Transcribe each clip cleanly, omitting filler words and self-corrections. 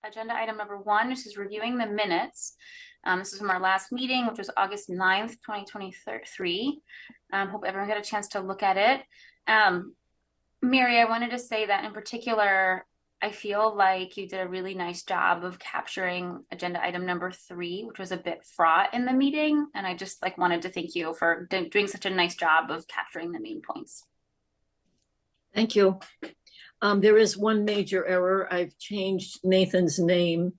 agenda item number 1, which is reviewing the minutes. This is from our last meeting, which was August 9th, 2023. Hope everyone got a chance to look at it. Mary, I wanted to say that in particular, I feel like you did a really nice job of capturing agenda item number 3, which was a bit fraught in the meeting. And I just wanted to thank you for doing such a nice job of capturing the main points. Thank you. There is one major error. I've changed Nathan's name.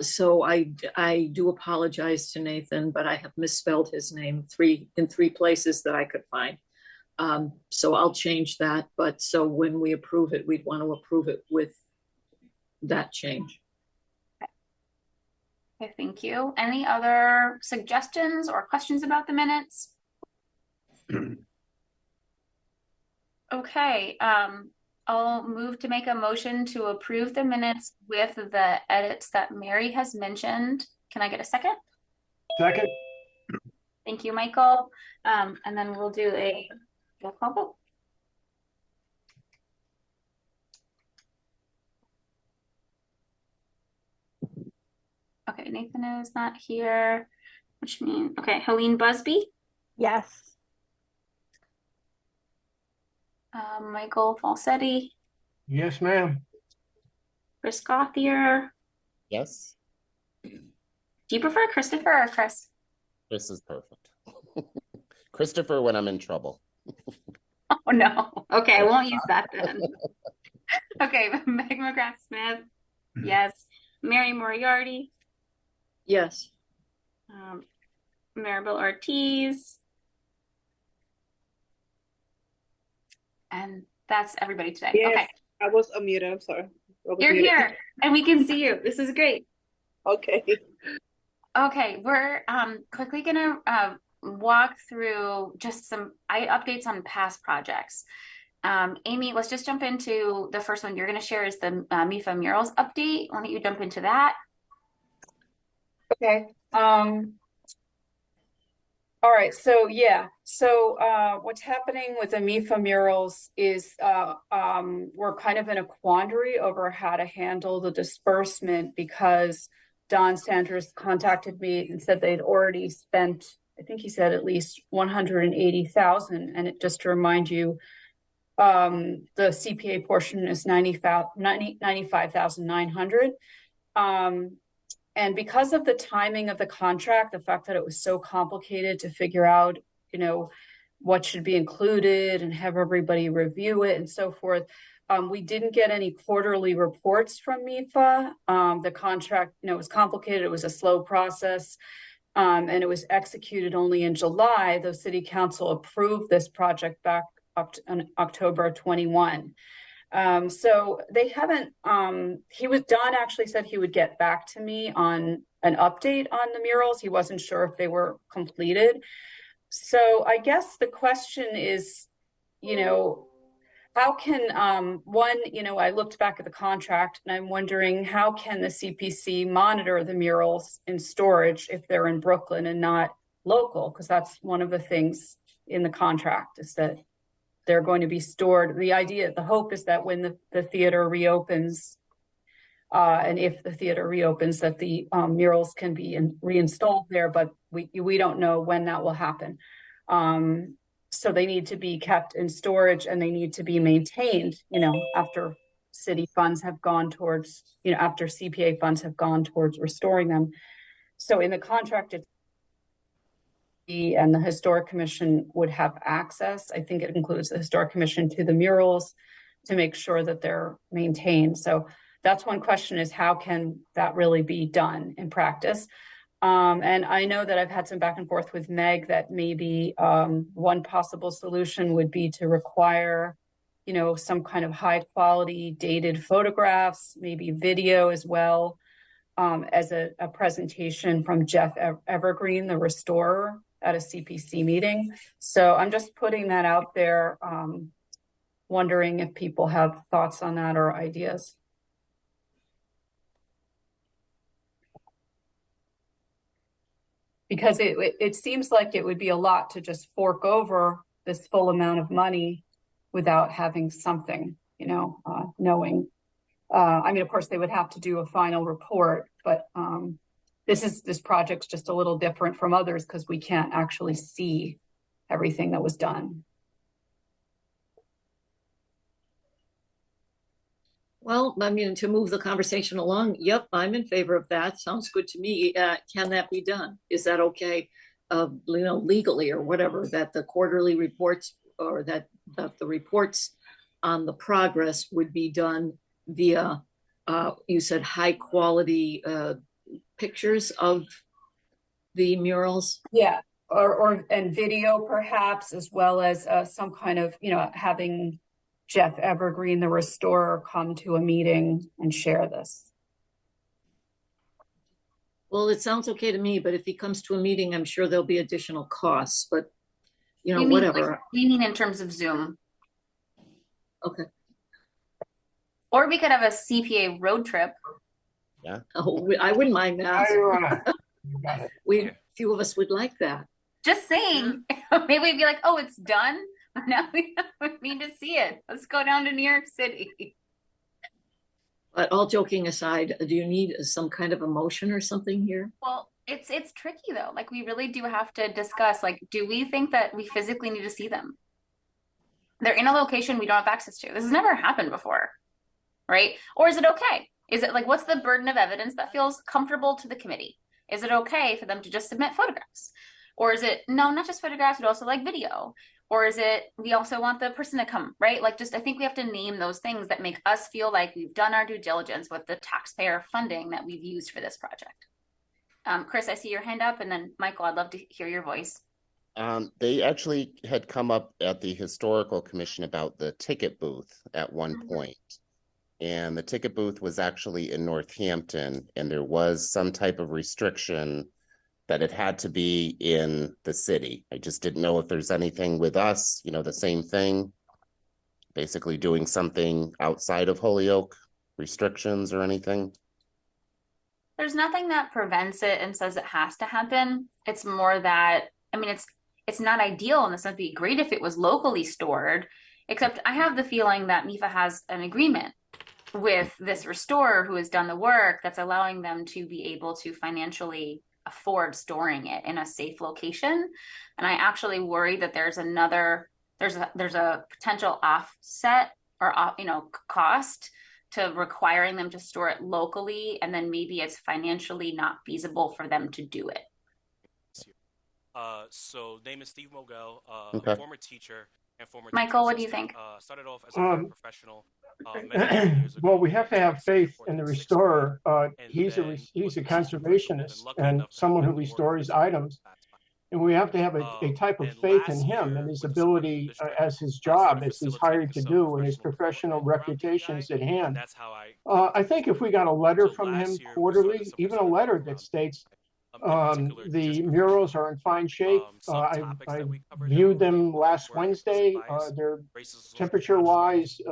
So I do apologize to Nathan, but I have misspelled his name in three places that I could find. So I'll change that. But so when we approve it, we'd want to approve it with that change. Okay, thank you. Any other suggestions or questions about the minutes? Okay, I'll move to make a motion to approve the minutes with the edits that Mary has mentioned. Can I get a second? Second. Thank you, Michael. And then we'll do a roll call vote. Okay, Nathan is not here, which means, okay, Helene Busby? Yes. Michael Falsetti? Yes, ma'am. Chris Gauthier? Yes. Do you prefer Christopher or Chris? Chris is perfect. Christopher when I'm in trouble. Oh, no. Okay, I won't use that then. Okay, Meg McGrath-Smith? Yes. Mary Moriarty? Yes. Maribel Ortiz? And that's everybody today. Yes, okay. I was unmuted. I'm sorry. You're muted. Here, and we can see you. This is great. Okay. Okay, we're quickly gonna walk through just some updates on past projects. Amy, let's just jump into the first one you're going to share is the MIFA murals update. Why don't you jump into that? Okay. All right. So yeah. So what's happening with the MIFA murals is we're kind of in a quandary over how to handle the disbursement because Don Sanders contacted me and said they'd already spent, I think he said at least 180,000. And it, just to remind you, the CPA portion is 95,900. And because of the timing of the contract, the fact that it was so complicated to figure out, you know, what should be included and have everybody review it and so forth, we didn't get any quarterly reports from MIFA. The contract, you know, was complicated. It was a slow process, and it was executed only in July, though City Council approved this project back up to October 21. So they haven't, Don actually said he would get back to me on an update on the murals. He wasn't sure if they were completed. So I guess the question is, you know, how can, I looked back at the contract and I'm wondering how can the CPC monitor the murals in storage if they're in Brooklyn and not local? Because that's one of the things in the contract is that they're going to be stored. The hope is that when the theater reopens, and if the theater reopens, that the murals can be reinstalled there, but we don't know when that will happen. So they need to be kept in storage and they need to be maintained, you know, after city funds have gone towards, you know, after CPA funds have gone towards restoring them. So in the contract, and the Historic Commission would have access. I think it includes the Historic Commission to the murals to make sure that they're maintained. So that's one question is how can that really be done in practice? And I know that I've had some back and forth with Meg that maybe one possible solution would be to require, you know, some kind of high quality dated photographs, maybe video as well, as a presentation from Jeff Evergreen, the restorer, at a CPC meeting. So I'm just putting that out there, wondering if people have thoughts on that or ideas. Because it seems like it would be a lot to just fork over this full amount of money without having something, you know, knowing I mean, of course, they would have to do a final report, but this project's just a little different from others because we can't actually see everything that was done. Well, I mean, to move the conversation along, yep, I'm in favor of that. Sounds good to me. Can that be done? Is that okay, legally or whatever, that the quarterly reports or that the reports on the progress would be done via, you said high quality pictures of the murals? Yeah, and video perhaps, as well as some kind of, having Jeff Evergreen, the restorer, come to a meeting and share this. Well, it sounds okay to me, but if he comes to a meeting, I'm sure there'll be additional costs, but whatever. You mean in terms of Zoom? Okay. Or we could have a CPA road trip. Yeah. Oh, I wouldn't mind that. You got it. Few of us would like that. Just saying. Maybe we'd be like, oh, it's done. Now we need to see it. Let's go down to New York City. But all joking aside, do you need some kind of a motion or something here? Well, it's tricky though. Like we really do have to discuss, like, do we think that we physically need to see them? They're in a location we don't have access to. This has never happened before, right? Or is it okay? Is it like, what's the burden of evidence that feels comfortable to the committee? Is it okay for them to just submit photographs? Or is it, no, not just photographs, but also like video? Or is it, we also want the person to come, right? Like, just, I think we have to name those things that make us feel like we've done our due diligence with the taxpayer funding that we've used for this project. Chris, I see your hand up, and then Michael, I'd love to hear your voice. They actually had come up at the historical commission about the ticket booth at one point. And the ticket booth was actually in Northampton, and there was some type of restriction that it had to be in the city. I just didn't know if there's anything with us, the same thing, basically doing something outside of Holyoke, restrictions or anything. There's nothing that prevents it and says it has to happen. It's more that, I mean, it's not ideal, and this would be great if it was locally stored, except I have the feeling that MIFA has an agreement with this restorer who has done the work that's allowing them to be able to financially afford storing it in a safe location. And I actually worry that there's a potential offset or cost to requiring them to store it locally, and then maybe it's financially not feasible for them to do it. So name is Steve Mogel, Okay. former teacher and former Michael, teaching what do you assistant. think? Started off as a paraprofessional. Many years ago. Well, we have to have faith in the restorer. And He's a then was conservationist lucky and enough to someone who work with restores him. items. And we have to have a type of And faith in last him year, and his with the ability school district, as his I started job, as he's hired to facilitating do, some and his professional professional development around reputations BPI, at hand. and that's how I I think if we got a letter So from him last year, we quarterly, started some even a facilitating letter around that states in particular, the just murals are in fine shape. some I topics that we covered viewed that them last were Wednesday. implicit bias, They're racism, temperature-wise, and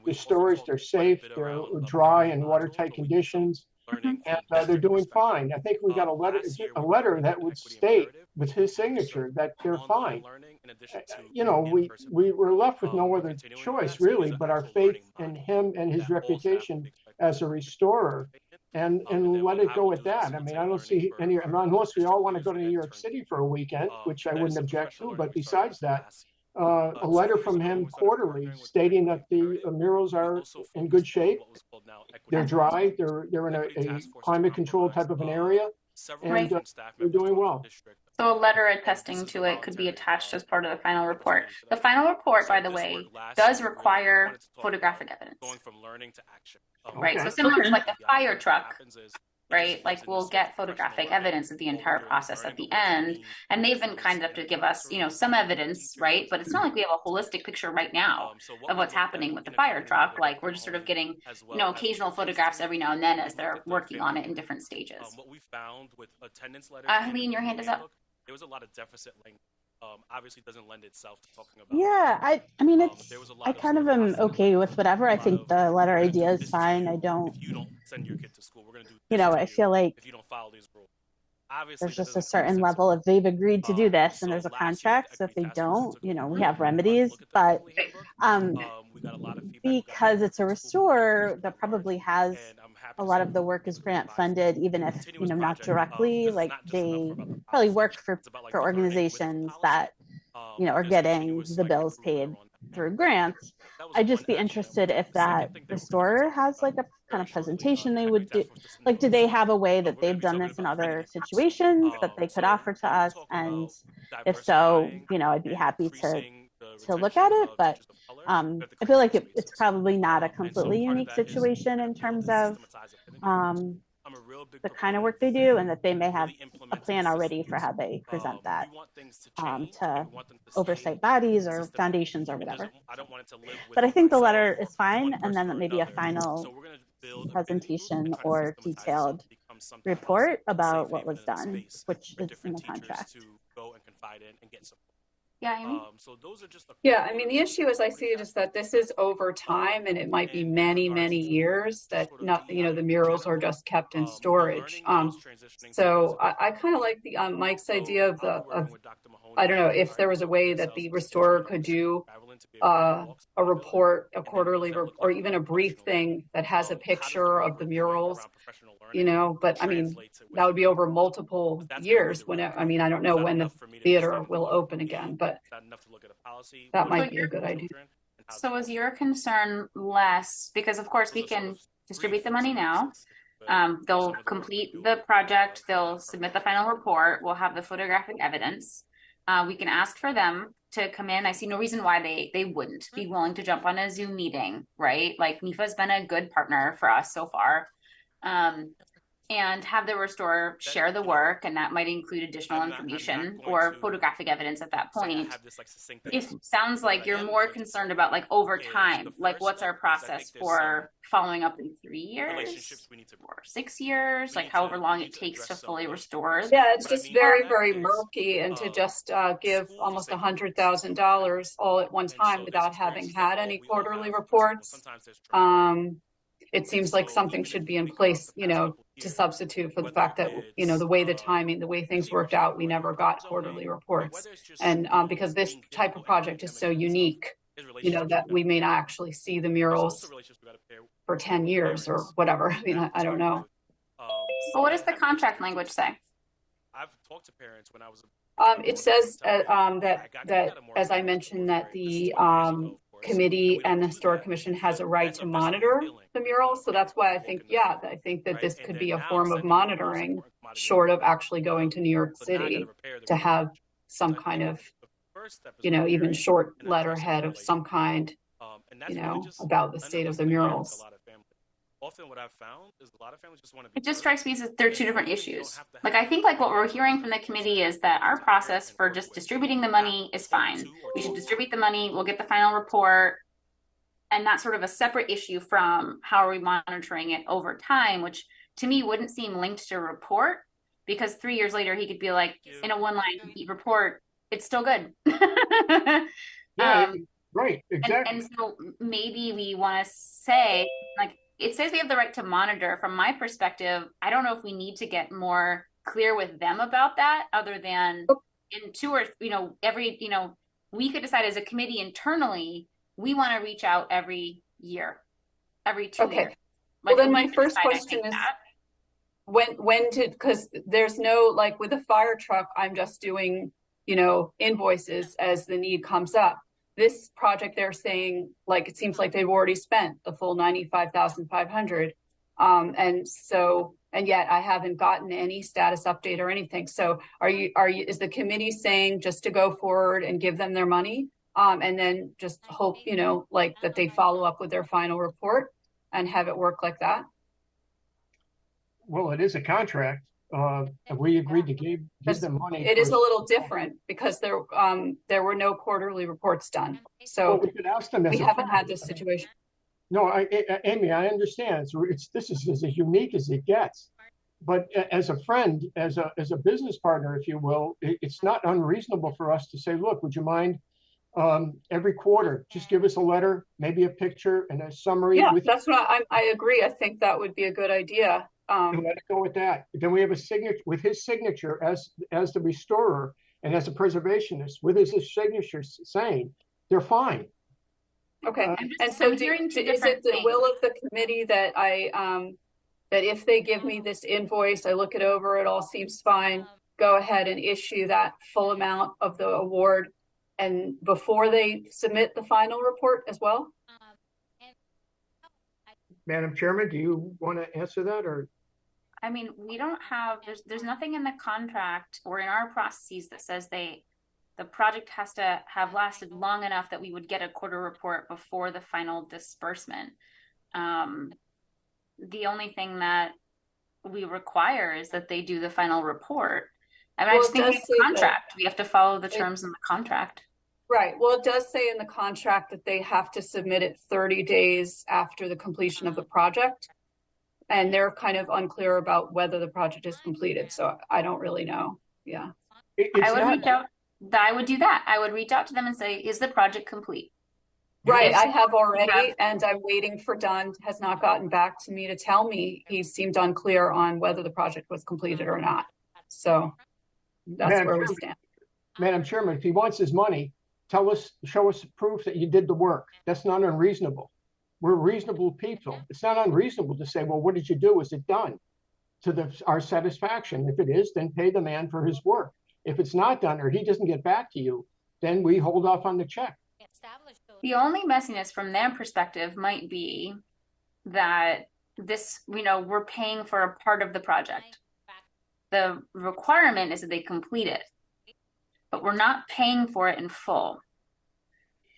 we the also storage, talked they're quite a safe, bit they're around dry and economic watertight but we did some conditions, learning and from they're that doing perspective. fine. I think we got a letter, Last year, we letter created that an would equity state imperative, with his so signature that they're online fine. learning in addition to in-person We were left with no we're other continuing choice that, so really, there's an but our actual faith learning in module him and his that all staff will reputation be expected as a to restorer, and and then let what it I go will at do is that. I mean, facilitate I don't learning see for any, our unless we all district want to leaders go to and New then York turn City for a weekend, which so I that is wouldn't some object professional to, learning but we started besides as of that, last year. a 2 letter years from ago, when him we started quarterly partnering with the stating equity that the imperative, murals we are also in good focused on shape, what was called now equity they're dry, compliance. they're in Equity a task force is climate controlled comprised type of an of area, several Right. and different staff they're members doing throughout well. the district. So a letter This attesting is a to it could be voluntary attached as part of the final report. opportunity for The them. final report, by So the this way, work last does year, we require wanted to talk photographic about evidence, going from learning to action. right? So Okay. similar to Okay. like the fire What truck, happens is right? Like we'll get photographic evidence of the entire process at the end, and they've been kind enough to give us, some evidence, right? But it's not like we have a holistic picture right now of what's happening with the fire truck. Like we're just sort of getting, occasional photographs every now and then as they're working on it in different stages. What we found with attendance letters. Helene, your hand is up. There was a lot of deficit language. Obviously doesn't lend itself to talking about. Yeah, I mean, There was a lot I of kind of sort am okay with whatever. I think the letter idea is fine. I don't, If you don't send your kid to school, we're gonna do. I feel like if you don't follow these rules. Obviously, there's that just a doesn't certain make sense. level of they've agreed to do this and So there's a last year, contract. the So if they equity task force don't, took a we really have hard remedies, look at the but equity handbook. We got a lot of feedback because it's a restorer that probably has a lot of the work is grant funded, even if, not directly, like they probably work for organizations that, are getting the bills paid through grants. I'd just be interested if that restorer has like a kind of presentation they would do. Like, do they have a way that they've done this in other situations that they could offer to us? And if so, I'd be happy to look at it. But I feel like it's probably not a completely unique situation in terms of the kind of work they do, and that they may have a plan already for how they present that to oversight bodies or foundations or whatever. But I think the letter is fine, and then maybe a final presentation or detailed report about what was done, which is in the contract. Yeah, Amy? Yeah, I mean, the issue as I see it is that this is over time, and it might be many, many years that the murals are just kept in storage. So I kind of like the Mike's idea of I don't know if there was a way that the restorer could do a report, a quarterly, or even a brief thing that has a picture of the murals, but I mean, that would be over multiple years. I don't know when the theater will open again, but that might be a good idea. So is your concern less, because of course we can distribute the money now. They'll complete the project, they'll submit the final report, we'll have the photographic evidence. We can ask for them to come in. I see no reason why they wouldn't be willing to jump on a Zoom meeting, right? Like MIFA's been a good partner for us so far. And have the restorer share the work, and that might include additional information or photographic evidence at that point. It sounds like you're more concerned about like over time, like what's our process for following up in 3 years or 6 years, like however long it takes to fully restore. Yeah, it's just very, very murky, and to just give almost $100,000 all at one time without having had any quarterly reports. It seems like something should be in place, to substitute for the fact that, the way the timing, the way things worked out, we never got quarterly reports. And because this type of project is so unique, that we may not actually see the murals for 10 years or whatever. I don't know. So what does the contract language say? I've talked to parents when I was it says that as I mentioned, that the committee and the historic commission has a right to monitor the murals. So that's why I think that this could be a form of monitoring, short of actually going to New York City to have some kind of, even short letterhead of some kind, about the state of the murals. Often what I've found is a lot of families just want to be. It just strikes me as they're two different issues. Like, I think like what we're hearing from the committee is that our process for just distributing the money is fine. We should distribute the money, we'll get the final report. And that's sort of a separate issue from how are we monitoring it over time, which to me wouldn't seem linked to report, because 3 years later he could be like, in a one-line report, it's still good. Right, exactly. And so maybe we want to say, like, it says we have the right to monitor. From my perspective, I don't know if we need to get more clear with them about that, other than in we could decide as a committee internally, we want to reach out every year, every 2 years. Like, well, then my first question is because there's no, like with a fire truck, I'm just doing, invoices as the need comes up. This project, they're saying, like, it seems like they've already spent the full $95,500. And yet I haven't gotten any status update or anything. So is the committee saying just to go forward and give them their money? And then just hope, like that they follow up with their final report and have it work like that? Well, it is a contract. We agreed to give them money. It is a little different because there were no quarterly reports done. So we could ask them. We haven't had this situation. No, Amy, I understand. So this is as unique as it gets. But as a friend, as a business partner, if you will, it's not unreasonable for us to say, look, would you mind every quarter, just give us a letter, maybe a picture and a summary. Yeah, that's what I agree. I think that would be a good idea. And let it go with that. Then we have a signature with his signature as the restorer and as a preservationist with his signature saying they're fine. Okay, I'm and so hearing two is it different the things. will of the committee that that if they give me this invoice, I look it over, it all seems fine, go ahead and issue that full amount of the award and before they submit the final report as well? Madam Chairman, do you want to answer that, or? I mean, we don't have, there's nothing in the contract or in our processes that says the project has to have lasted long enough that we would get a quarter report before the final disbursement. The only thing that we require is that they do the final report. I mean, I just think it's a contract. We have to follow the terms in the contract. Right. Well, it does say in the contract that they have to submit it 30 days after the completion of the project. And they're kind of unclear about whether the project is completed. So I don't really know. Yeah. I would do that. I would reach out to them and say, is the project complete? Right. I have already, and I'm waiting for Don, has not gotten back to me to tell me. He seemed unclear on whether the project was completed or not. So that's where we stand. Madam Chairman, if he wants his money, show us proof that you did the work. That's not unreasonable. We're reasonable people. It's not unreasonable to say, well, what did you do? Is it done to our satisfaction? If it is, then pay the man for his work. If it's not done or he doesn't get back to you, then we hold off on the check. The only messiness from their perspective might be that this, we're paying for a part of the project. The requirement is that they complete it, but we're not paying for it in full.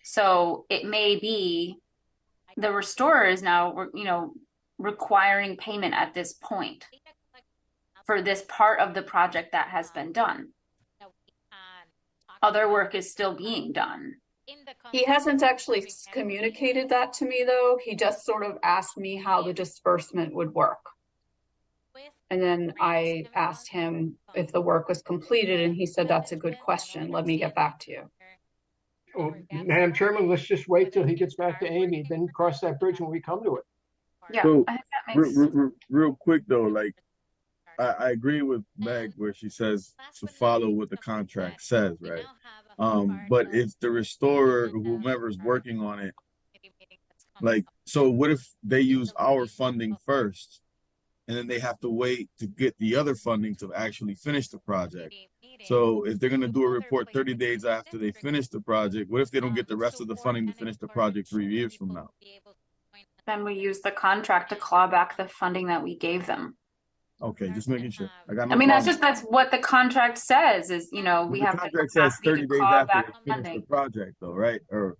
So it may be the restorer is now, requiring payment at this point for this part of the project that has been done. Other work is still being done. He hasn't actually communicated that to me, though. He just sort of asked me how the disbursement would work. And then I asked him if the work was completed, and he said, that's a good question. Let me get back to you. Well, Madam Chairman, let's just wait till he gets back to Amy, then cross that bridge when we come to it. Yeah, So, I think that makes real quick though, like I agree with Meg where she says to follow what the contract says, right? But if the restorer, whomever's working on it, like, so what if they use our funding first and then they have to wait to get the other funding to actually finish the project? So if they're going to do a report 30 days after they finish the project, what if they don't get the rest of the funding to finish the project 3 years from now? Then we use the contract to claw back the funding that we gave them. Okay, just making sure. That's what the contract says is, we have the the contract says 30 to days claw after back they finish funding. the project though, right? Or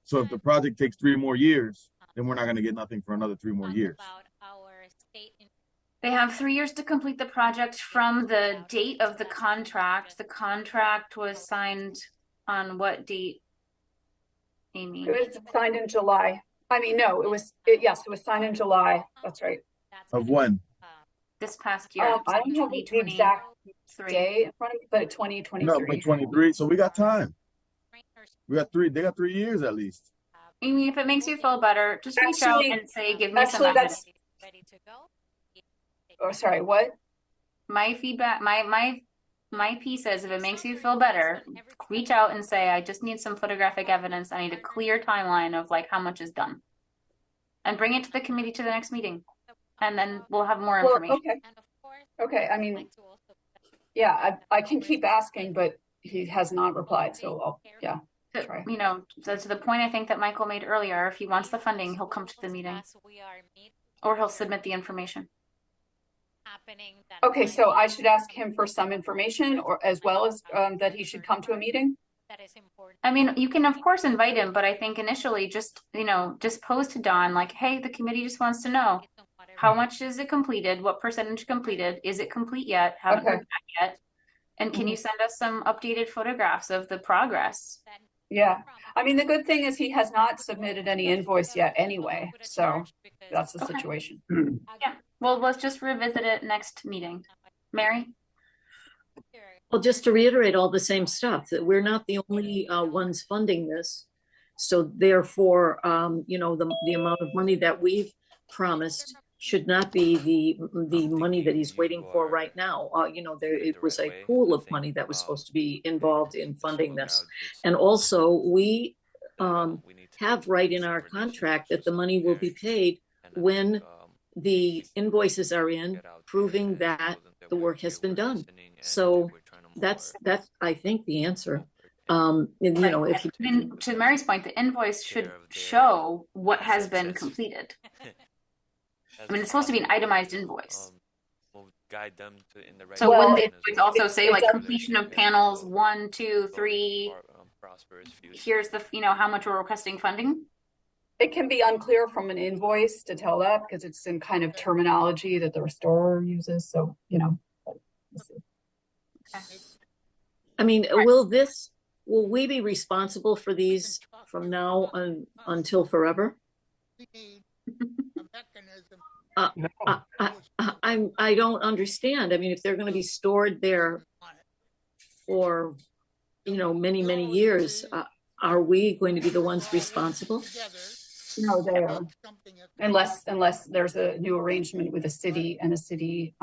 so if the project takes 3 more years, then we're not going to get nothing for another 3 more years. They have 3 years to complete the project from the date of the contract. The contract was signed on what date, Amy? It was signed in July. I mean, no, it was signed in July. That's right. Of when? This past year. I don't have the exact day in front of me, but 2023. No, but 23. So we got time. We got 3. They got 3 years at least. Amy, if it makes you feel better, just reach out and say, give me some evidence. Oh, sorry, what? My feedback, my piece is, if it makes you feel better, reach out and say, I just need some photographic evidence. I need a clear timeline of like how much is done, and bring it to the committee to the next meeting, and then we'll have more information. Okay. I mean, yeah, I can keep asking, but he has not replied. So yeah. Try. To the point I think that Michael made earlier, if he wants the funding, he'll come to the meeting, or he'll submit the information. Okay, so I should ask him for some information, or as well as that he should come to a meeting. I mean, you can of course invite him, but I think initially just pose to Don like, hey, the committee just wants to know how much is it completed, what percentage completed, is it complete yet, haven't heard back yet, and can you send us some updated photographs of the progress? Yeah, I mean, the good thing is he has not submitted any invoice yet anyway, so that's the situation. Yeah, well, let's just revisit it next meeting. Mary? Well, just to reiterate all the same stuff, that we're not the only ones funding this. So therefore, the amount of money that we've promised should not be the money that he's waiting for right now. It was a pool of money that was supposed to be involved in funding this. And also we have right in our contract that the money will be paid when the invoices are in, proving that the work has been done. So that's I think the answer. And, you know, if then to Mary's point, the invoice should show what has been completed. I mean, it's supposed to be an itemized invoice. So Well, wouldn't the invoice also say like completion of panels 1, 2, 3? Here's the, you know, how much we're requesting funding. It can be unclear from an invoice to tell that because it's in kind of terminology that the restorer uses. So, you know. I mean, will we be responsible for these from now on until forever? No. I don't understand. I mean, if they're going to be stored there for, you know, many, many years, are we going to be the ones responsible? No, they are. Unless there's a new arrangement with the city and the city,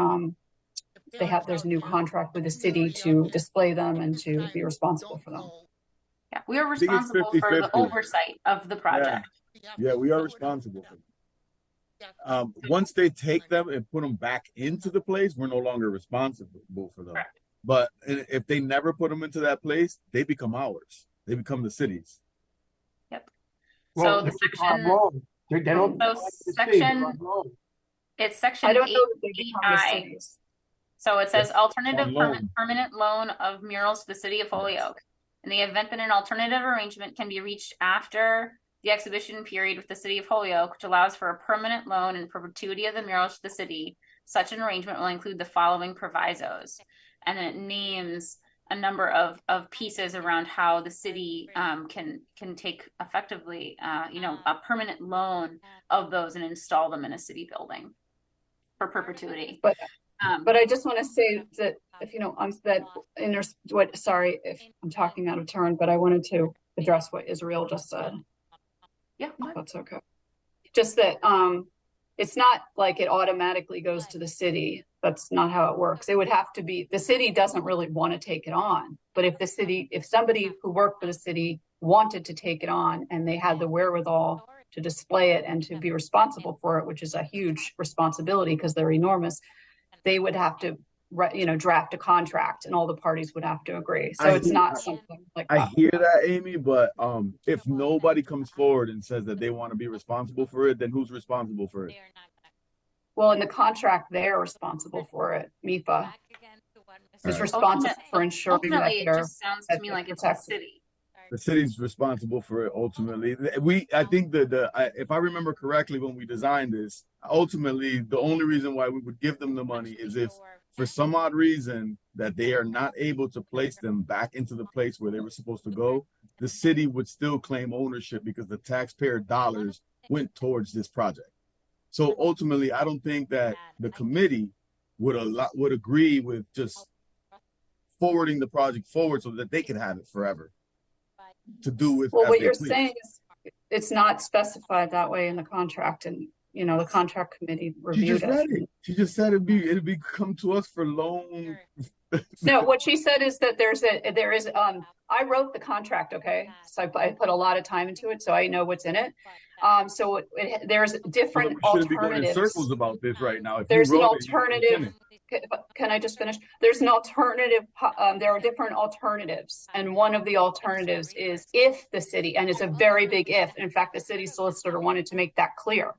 there's a new contract with the city to display them and to be responsible for them. Yeah, we are I think it's responsible for the 50-50. oversight of the project. Yeah, we are responsible for them. Once they take them and put them back into the place, we're no longer responsible for them. Correct. But if they never put them into that place, they become ours. They become the city's. Yep. Well, So the they're on section, loan. They don't. so section, it's section I don't know that they become the 8I. cities. So it says Yes, alternative on loan. permanent loan of murals to the city of Holyoke. In the event that an alternative arrangement can be reached after the exhibition period with the city of Holyoke, which allows for a permanent loan in perpetuity of the murals to the city, such an arrangement will include the following provisos. And then it names a number of pieces around how the city can take effectively, you know, a permanent loan of those and install them in a city building for perpetuity. But I just want to say that if you know, sorry if I'm talking out of turn, but I wanted to address what Israel just said. Yeah, That's okay. Just that it's not like it automatically goes to the city. That's not how it works. It would have to be, the city doesn't really want to take it on. But if somebody who worked for the city wanted to take it on and they had the wherewithal to display it and to be responsible for it, which is a huge responsibility because they're enormous, they would have to, you know, draft a contract and all the parties would have to agree. So it's not something like I that. hear that, Amy, but if nobody comes forward and says that they want to be responsible for it, then who's responsible for it? Well, in the contract, they're responsible for it. MIFA is responsible for ensuring that ultimately, it just sounds to me like it's the protected. city. The city's responsible for it ultimately. I think if I remember correctly, when we designed this, ultimately the only reason why we would give them the money is if, for some odd reason, that they are not able to place them back into the place where they were supposed to go, the city would still claim ownership because the taxpayer dollars went towards this project. So ultimately, I don't think that the committee would agree with just forwarding the project forward so that they can have it forever to do with. Well, what you're saying is it's not specified that way in the contract, and you know the contract committee reviewed it. She just said it'd be come to us for loan. No, what she said is that I wrote the contract, okay? So I put a lot of time into it, so I know what's in it. So there's different alternatives. We shouldn't be going in circles about this right now. If there's an alternative. Can I just finish? There's an alternative. There are different alternatives. And one of the alternatives is if the city, and it's a very big if, in fact, the city solicitor wanted to make that clear,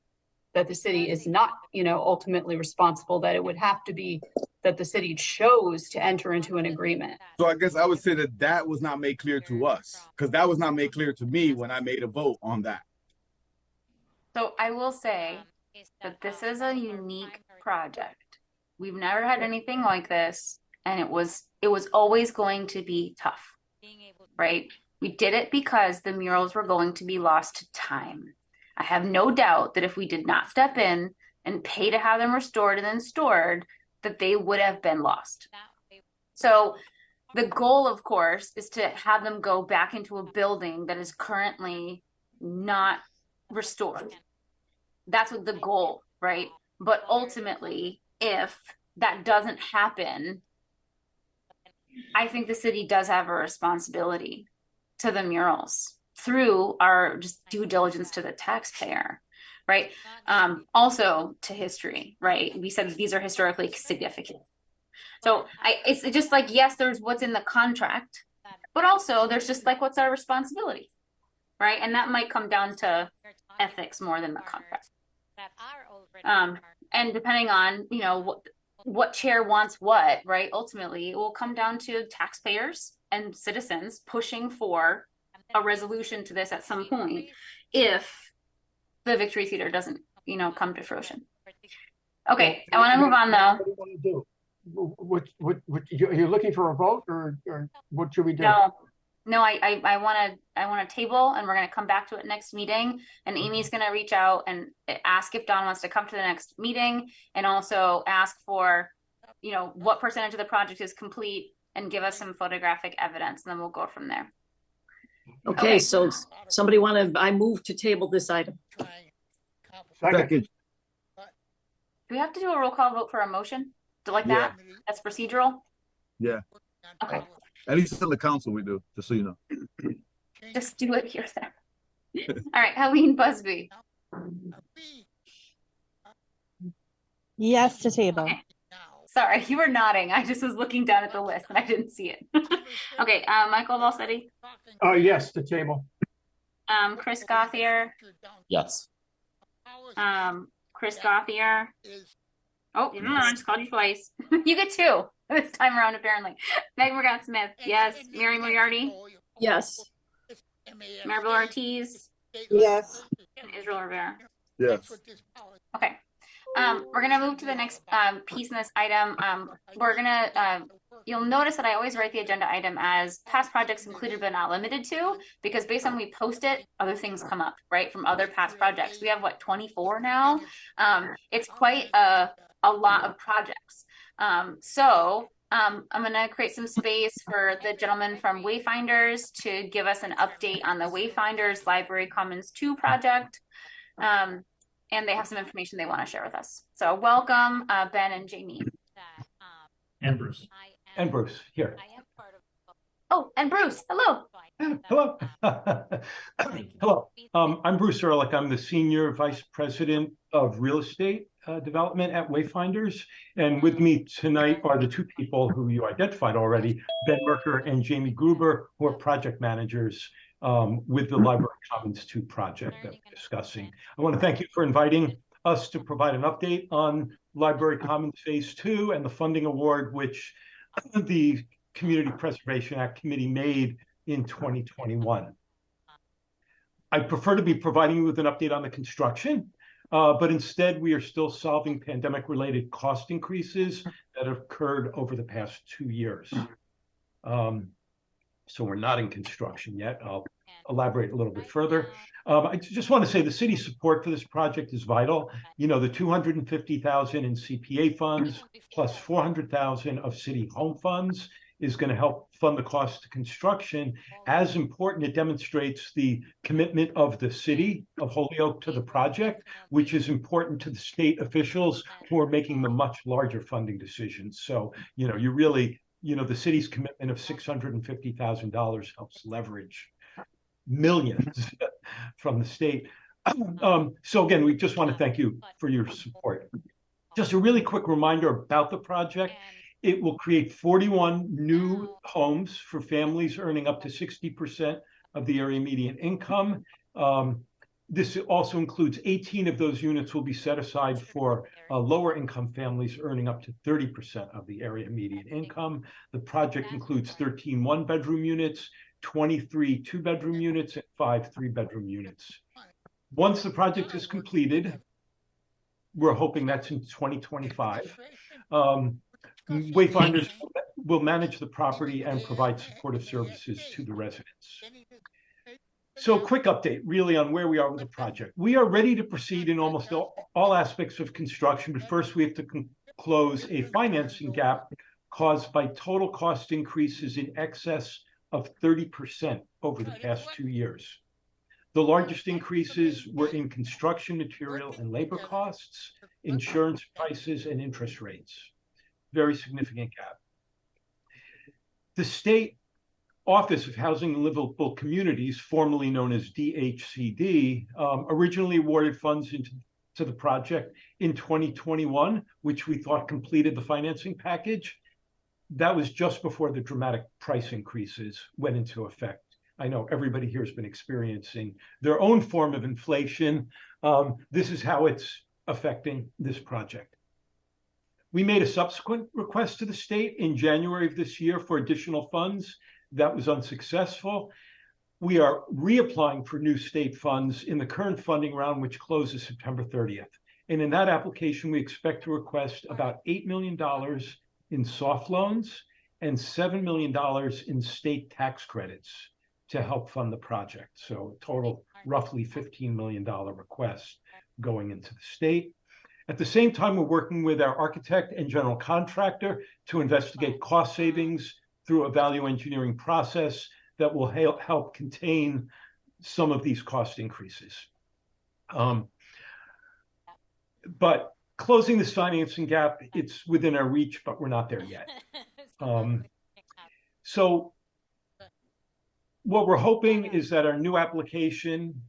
that the city is not, you know, ultimately responsible, that it would have to be that the city chose to enter into an agreement. So I guess I would say that was not made clear to us, because that was not made clear to me when I made a vote on that. So I will say that this is a unique project. We've never had anything like this, and it was always going to be tough, right? We did it because the murals were going to be lost to time. I have no doubt that if we did not step in and pay to have them restored and then stored, that they would have been lost. So the goal, of course, is to have them go back into a building that is currently not restored. That's what the goal, right? But ultimately, if that doesn't happen, I think the city does have a responsibility to the murals. through our just due diligence to the taxpayer, right? Also to history, right? We said these are historically significant. So it's just like, yes, there's what's in the contract, but also there's just like, what's our responsibility, right? And that might come down to ethics more than the contract. And depending on, you know, what chair wants what, right? Ultimately, it will come down to taxpayers and citizens pushing for a resolution to this at some point if the Victory Theater doesn't, you know, come to fruition. Okay, I want to move on though. What do you want to do? What you're looking for a vote, or what should we do? No, I want to table, and we're going to come back to it next meeting. And Amy's going to reach out and ask if Don wants to come to the next meeting, and also ask for, you know, what percentage of the project is complete, and give us some photographic evidence, and then we'll go from there. Okay, so somebody I move to table this item. Second. Do we have to do a roll call vote for a motion? Like that? That's procedural? Yeah. Okay. At least in the council we do, just so you know. Just do it here then. All right, Helene Busby. Yes to table. Okay. Sorry, you were nodding. I just was looking down at the list and I didn't see it. Okay, Michael Valsetti. Yes, to table. Chris Gothier. Yes. Chris Gothier. Oh, I just called you twice. You get two this time around, apparently. Meg Morgan-Smith. Yes. Mary Moriarty. Yes. Maribel Ortiz. Yes. And Israel Rivera. Yes. Okay. We're going to move to the next piece in this item. We're going to, you'll notice that I always write the agenda item as past projects included but not limited to, because based on when we post it, other things come up, right, from other past projects. We have, what, 24 now? It's quite a lot of projects. So I'm going to create some space for the gentleman from Wayfinders to give us an update on the Wayfinders Library Commons 2 project. And they have some information they want to share with us. So welcome, Ben and Jamie. And Bruce. And Bruce, here. Oh, and Bruce, hello. Hello. Hello. I'm Bruce Ehrlich. I'm the Senior Vice President of Real Estate Development at Wayfinders. And with me tonight are the two people who you identified already, Ben Merker and Jamie Gruber, who are project managers with the Library Commons 2 project that we're discussing. I want to thank you for inviting us to provide an update on Library Commons Phase 2 and the funding award, which the Community Preservation Act Committee made in 2021. I prefer to be providing you with an update on the construction, but instead we are still solving pandemic-related cost increases that have occurred over the past 2 years. So we're not in construction yet. I'll elaborate a little bit further. I just want to say the city's support for this project is vital. You know, the $250,000 in CPA funds plus $400,000 of city home funds is going to help fund the cost of construction. As important, it demonstrates the commitment of the city of Holyoke to the project, which is important to the state officials who are making the much larger funding decisions. So, you know, the city's commitment of $650,000 helps leverage millions from the state. So again, we just want to thank you for your support. Just a really quick reminder about the project. It will create 41 new homes for families earning up to 60% of the area median income. This also includes 18 of those units will be set aside for lower income families earning up to 30% of the area median income. The project includes 13 one-bedroom units, 23 two-bedroom units, and 5 three-bedroom units. Once the project is completed, we're hoping that's in 2025, Wayfinders will manage the property and provide supportive services to the residents. So quick update really on where we are with the project. We are ready to proceed in almost all aspects of construction, but first we have to close a financing gap caused by total cost increases in excess of 30% over the past 2 years. The largest increases were in construction material and labor costs, insurance prices, and interest rates. Very significant gap. The state Office of Housing and Livable Communities, formerly known as DHCD, originally awarded funds to the project in 2021, which we thought completed the financing package. That was just before the dramatic price increases went into effect. I know everybody here has been experiencing their own form of inflation. This is how it's affecting this project. We made a subsequent request to the state in January of this year for additional funds. That was unsuccessful. We are reapplying for new state funds in the current funding round, which closes September 30th. And in that application, we expect to request about $8 million in soft loans and $7 million in state tax credits to help fund the project. So a total roughly $15 million request going into the state. At the same time, we're working with our architect and general contractor to investigate cost savings through a value engineering process that will help contain some of these cost increases. But closing this financing gap, it's within our reach, but we're not there yet. So what we're hoping is that our new application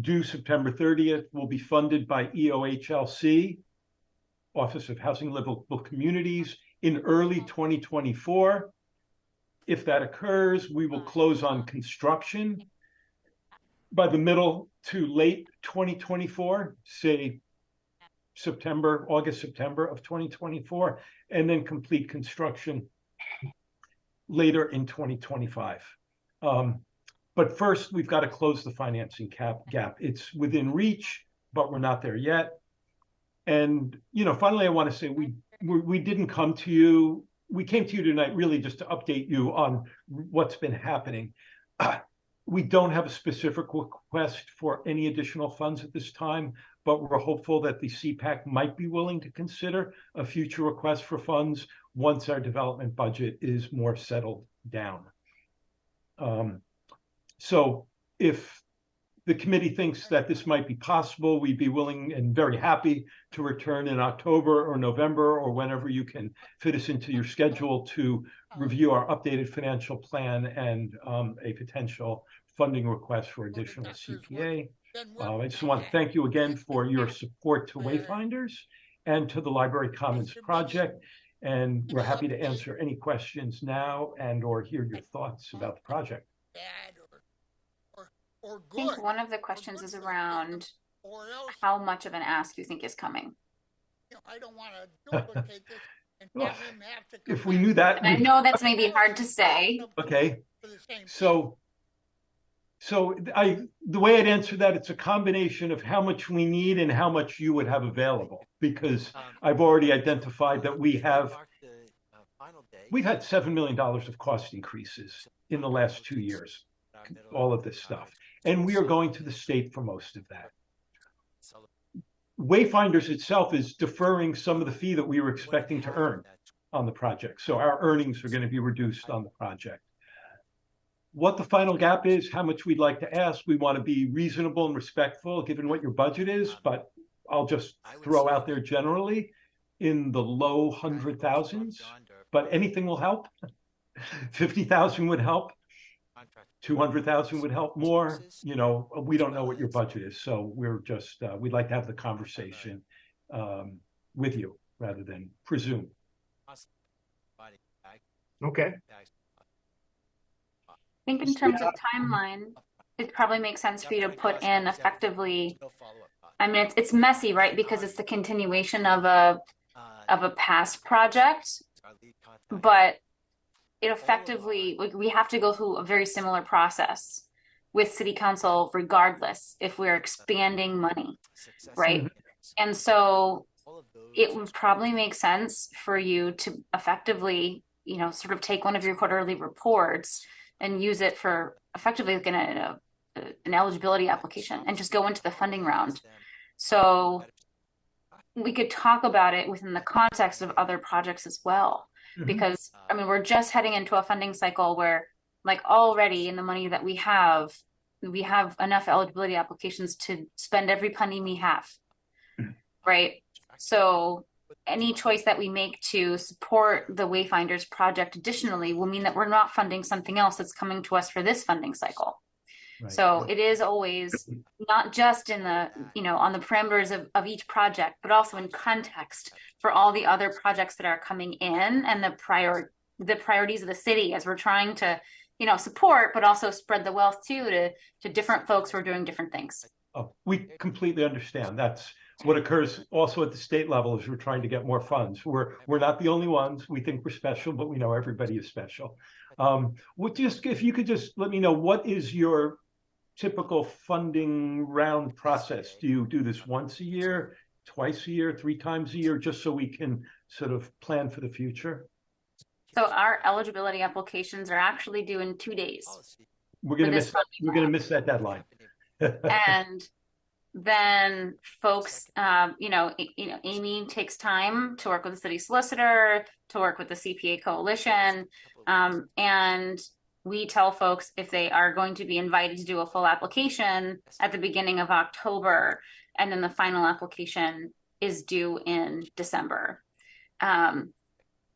due September 30th will be funded by EOHLC, Office of Housing and Livable Communities, in early 2024. If that occurs, we will close on construction by the middle to late 2024, say August, September of 2024, and then complete construction later in 2025. But first, we've got to close the financing gap. It's within reach, but we're not there yet. And, finally, I want to say we didn't come to you. We came to you tonight really just to update you on what's been happening. We don't have a specific request for any additional funds at this time, but we're hopeful that the CPAC might be willing to consider a future request for funds once our development budget is more settled down. So if the committee thinks that this might be possible, we'd be willing and very happy to return in October or November or whenever you can fit us into your schedule to review our updated financial plan and a potential funding request for additional CPA. I just want to thank you again for your support to Wayfinders and to the Library Commons project. And we're happy to answer any questions now and or hear your thoughts about the project. I think one of the questions is around how much of an ask you think is coming. I don't want to duplicate this and Well, have him have to if we knew that, And I know that's maybe hard to say. Okay. So the way I'd answer that, it's a combination of how much we need and how much you would have available, because I've already identified that we've had $7 million of cost increases in the last 2 years, all of this stuff. And we are going to the state for most of that. Wayfinders itself is deferring some of the fee that we were expecting to earn on the project. So our earnings are going to be reduced on the project. What the final gap is, how much we'd like to ask, we want to be reasonable and respectful given what your budget is, but I'll just throw out there generally in the low 100,000s, but anything will help. 50,000 would help. 200,000 would help more. We don't know what your budget is, so we're just we'd like to have the conversation with you rather than presume. Okay. I think in terms of timeline, it probably makes sense for you to put in effectively. I mean, it's messy, right? Because it's the continuation of a past project, but it effectively, we have to go through a very similar process with city council regardless if we're expanding money, right? And so it would probably make sense for you to effectively, sort of take one of your quarterly reports and use it for effectively like an eligibility application and just go into the funding round. So we could talk about it within the context of other projects as well. Because we're just heading into a funding cycle where, like, already in the money that we have enough eligibility applications to spend every penny we have, right? So any choice that we make to support the Wayfinders project additionally will mean that we're not funding something else that's coming to us for this funding cycle. Right. So it is always not just in the, on the parameters of each project, but also in context for all the other projects that are coming in and the priorities of the city as we're trying to, support, but also spread the wealth too to different folks who are doing different things. Oh, we completely understand. That's what occurs also at the state level is we're trying to get more funds. We're not the only ones. We think we're special, but we know everybody is special. If you could just let me know, what is your typical funding round process? Do you do this once a year, twice a year, 3 times a year, just so we can sort of plan for the future? So our eligibility applications are actually due in 2 days. We're going to miss that deadline. And then folks, Amy takes time to work with the city solicitor, to work with the CPA coalition, and we tell folks if they are going to be invited to do a full application at the beginning of October, and then the final application is due in December.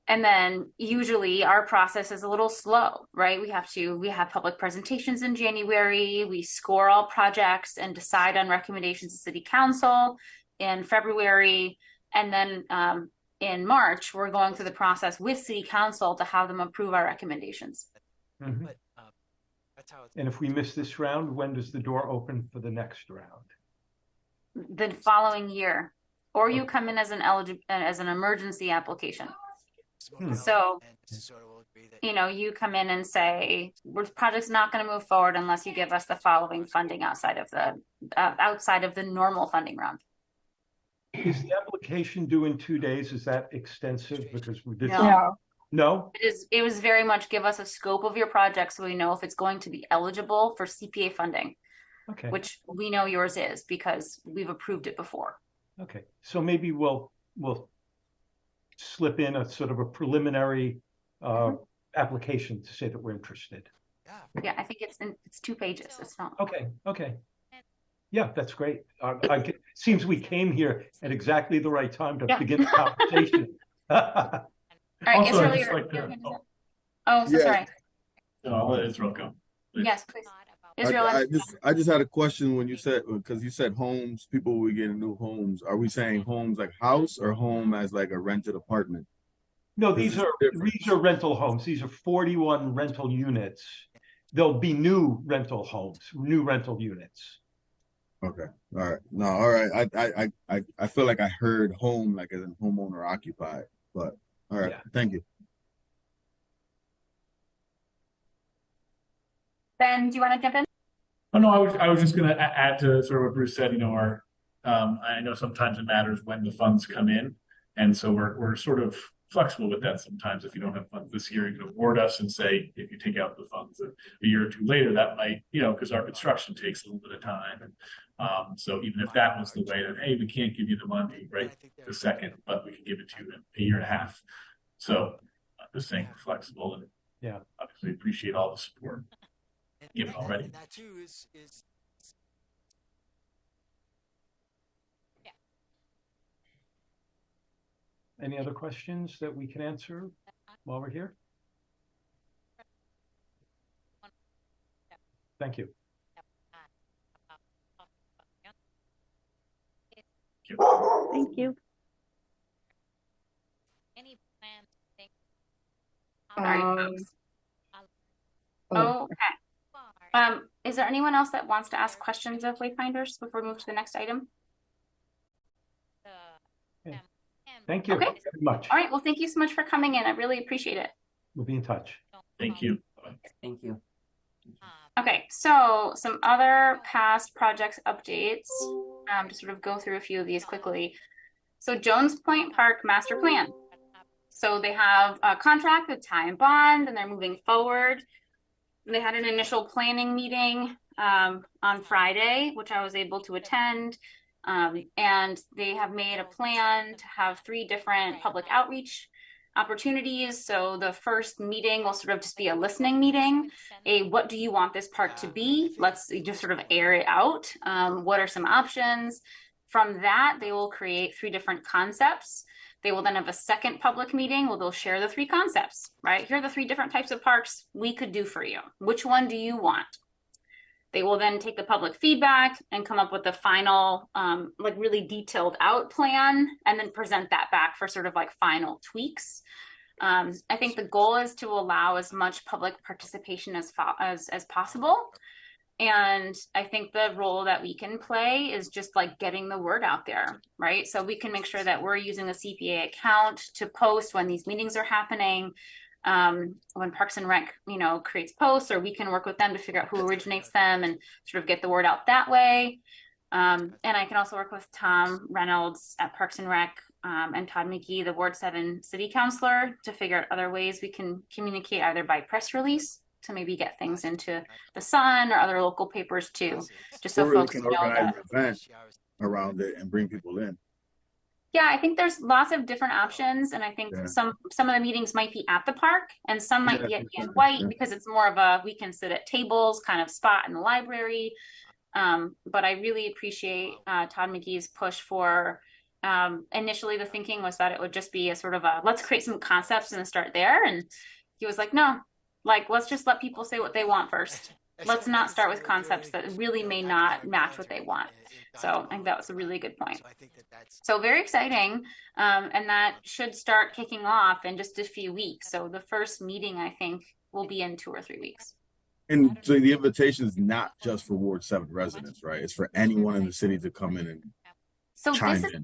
And then usually our process is a little slow, right? We have public presentations in January, we score all projects and decide on recommendations to City Council in February. And then in March, we're going through the process with City Council to have them approve our recommendations. Mm-hmm. And if we miss this round, when does the door open for the next round? The following year, or you come in as an emergency application. So, you come in and say, "This project's not going to move forward unless you give us the following funding outside of the normal funding round." Is the application due in 2 days? Is that extensive? Because we did. No. It was very much give us a scope of your project so we know if it's going to be eligible for CPA funding. Okay. Which we know yours is because we've approved it before. Okay. So maybe we'll slip in a sort of a preliminary application to say that we're interested. Yeah, I think it's 2 pages. It's not. Okay. Yeah, that's great. It seems we came here at exactly the right time to begin the conversation. All right, also, Israel, sorry. No, I'll let Israel go. Please. Yes, please. Israel, I just had a question when you said, because you said homes, people will be getting new homes. Are we saying homes like house or home as like a rented apartment? No, these are rental homes. These are 41 rental units. There'll be new rental homes, new rental units. Okay. All right. No, all right. I feel like I heard home like as a homeowner occupied, but all right. Yeah. Thank you. Ben, do you want to jump in? Oh no, I was just going to add to sort of what Bruce said. I know sometimes it matters when the funds come in, and so we're sort of flexible with that. Sometimes if you don't have funds this year, you can award us and say if you take out the funds a year or 2 later, that might because our construction takes a little bit of time, and so even if that was the way that hey, we can't give you the money right the second, but we can give it to you in a year and a half. So I'm just saying we're flexible and obviously appreciate all the support given already. That too is Any other questions that we can answer while we're here? Thank you. Thank you. Any plans? Okay. Is there anyone else that wants to ask questions of Wayfinders before we move to the next item? Thank you very much. All right. Well, thank you so much for coming in. I really appreciate it. We'll be in touch. Thank you. Thank you. Okay. So some other past projects updates, to sort of go through a few of these quickly. So Jones Point Park Master Plan. So they have a contract with Ty and Bond and they're moving forward. They had an initial planning meeting on Friday, which I was able to attend. And they have made a plan to have 3 different public outreach opportunities. So the first meeting will sort of just be a listening meeting. What do you want this park to be? Let's just sort of air it out. What are some options? From that, they will create 3 different concepts. They will then have a second public meeting where they'll share the 3 concepts, right? Here are the 3 different types of parks we could do for you. Which one do you want? They will then take the public feedback and come up with the final, like really detailed out plan, and then present that back for sort of like final tweaks. I think the goal is to allow as much public participation as possible. And I think the role that we can play is just like getting the word out there, right? So we can make sure that we're using the CPA account to post when these meetings are happening, when Parks and Rec, creates posts, or we can work with them to figure out who originates them and sort of get the word out that way. And I can also work with Tom Reynolds at Parks and Rec, and Todd McGee, the Ward 7 City Councilor, to figure out other ways we can communicate, either by press release to maybe get things into the Sun or other local papers too, just so folks can know organize that. an event around it and bring people in. Yeah, I think there's lots of different options, and I think some of the meetings might be at the park, and some might be at White because it's more of a we can sit at tables kind of spot in the library. But I really appreciate Todd McGee's push for. Initially, the thinking was that it would just be a sort of a let's create some concepts and start there, and he was like, no, like let's just let people say what they want first. Let's not start with concepts that really may not match what they want. So I think that was a really good point. So very exciting. And that should start kicking off in just a few weeks. So the first meeting, I think, will be in 2 or 3 weeks. And so the invitation is not just for Ward 7 residents, right? It's for anyone in the city to come in and chime in.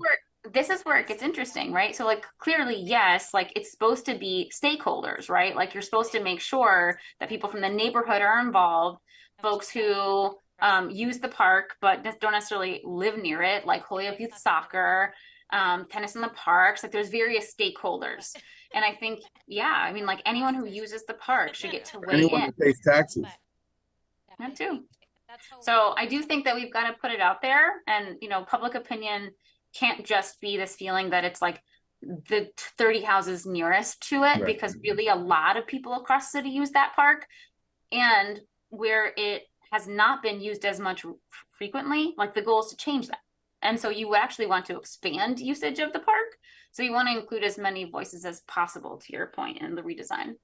This is where it gets interesting, right? So like clearly, yes, like it's supposed to be stakeholders, right? Like you're supposed to make sure that people from the neighborhood are involved, folks who use the park but don't necessarily live near it, like Holyoke Youth Soccer, tennis in the parks. Like there's various stakeholders, and I think, I mean, like anyone who uses the park should get to weigh anyone in. who pays taxes. That too. So I do think that we've got to put it out there, and public opinion can't just be this feeling that it's like the 30 houses nearest to it, because really a lot of people across the city use that park, and where it has not been used as much frequently, like the goal is to change that. And so you actually want to expand usage of the park. So you want to include as many voices as possible, to your point, in the redesign.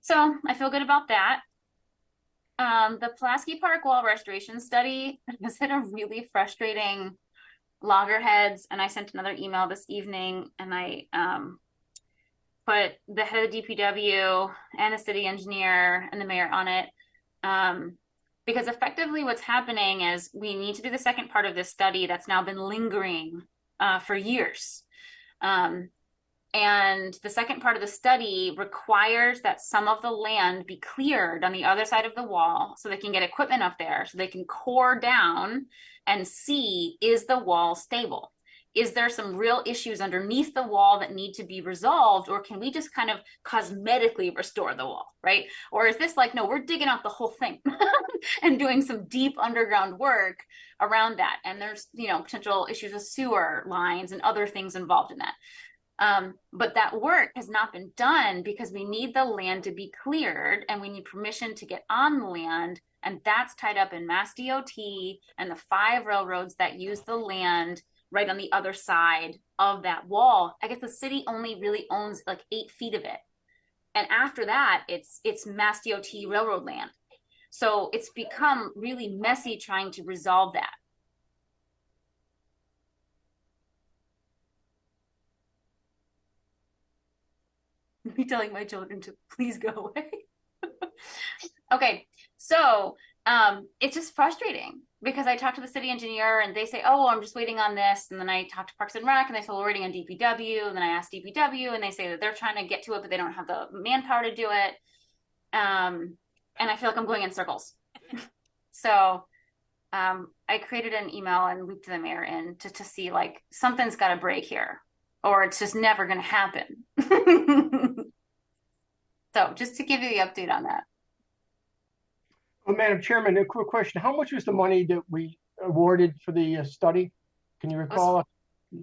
So I feel good about that. The Pulaski Park wall restoration study has hit a really frustrating loggerheads, and I sent another email this evening, and I put the head of DPW and the city engineer and the mayor on it, because effectively what's happening is we need to do the second part of this study that's now been lingering for years. And the second part of the study requires that some of the land be cleared on the other side of the wall so they can get equipment up there, so they can core down and see, is the wall stable? Is there some real issues underneath the wall that need to be resolved, or can we just kind of cosmetically restore the wall, right? Or is this like, no, we're digging out the whole thing and doing some deep underground work around that? And there's, potential issues with sewer lines and other things involved in that. But that work has not been done because we need the land to be cleared, and we need permission to get on the land. And that's tied up in Mass DOT and the 5 railroads that use the land right on the other side of that wall. I guess the city only really owns like 8 feet of it. And after that, it's Mass DOT railroad land. So it's become really messy trying to resolve that. Me telling my children to please go away. Okay, so it's just frustrating because I talked to the city engineer and they say, oh, I'm just waiting on this. And then I talked to Parks and Rec and they say, well, we're waiting on DPW. And then I asked DPW and they say that they're trying to get to it, but they don't have the manpower to do it. And I feel like I'm going in circles. So I created an email and looped the mayor in to see like something's got to break here, or it's just never going to happen. So just to give you the update on that. Well, Madam Chairman, a quick question. How much was the money that we awarded for the study? Can you recall?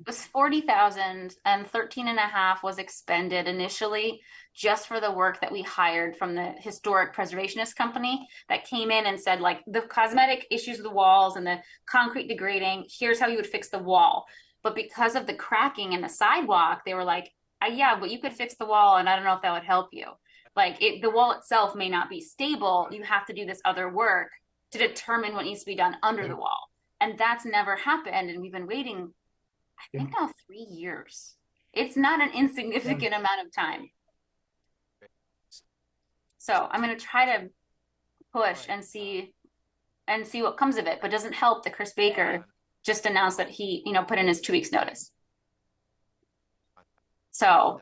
It was 40,000 and 13.5 was expended initially just for the work that we hired from the historic preservationist company that came in and said, like, the cosmetic issues of the walls and the concrete degrading, here's how you would fix the wall. But because of the cracking in the sidewalk, they were like, yeah, but you could fix the wall, and I don't know if that would help you. Like, the wall itself may not be stable. You have to do this other work to determine what needs to be done under the wall. And that's never happened. And we've been waiting, I think now 3 years. It's not an insignificant amount of time. So I'm going to try to push and see what comes of it. But it doesn't help that Chris Baker just announced that he, put in his 2 weeks notice. So,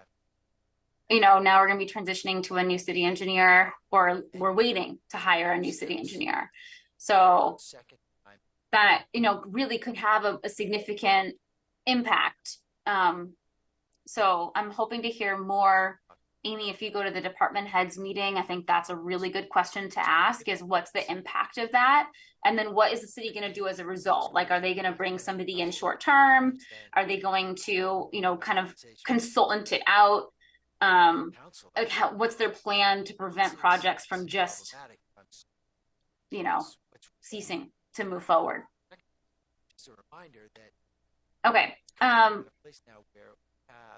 now we're going to be transitioning to a new city engineer, or we're waiting to hire a new city engineer. So that, really could have a significant impact. So I'm hoping to hear more. Amy, if you go to the department heads meeting, I think that's a really good question to ask, is what's the impact of that? And then what is the city going to do as a result? Like, are they going to bring somebody in short term? Are they going to, kind of consultant it out? Like, what's their plan to prevent projects from just, ceasing to move forward? Okay.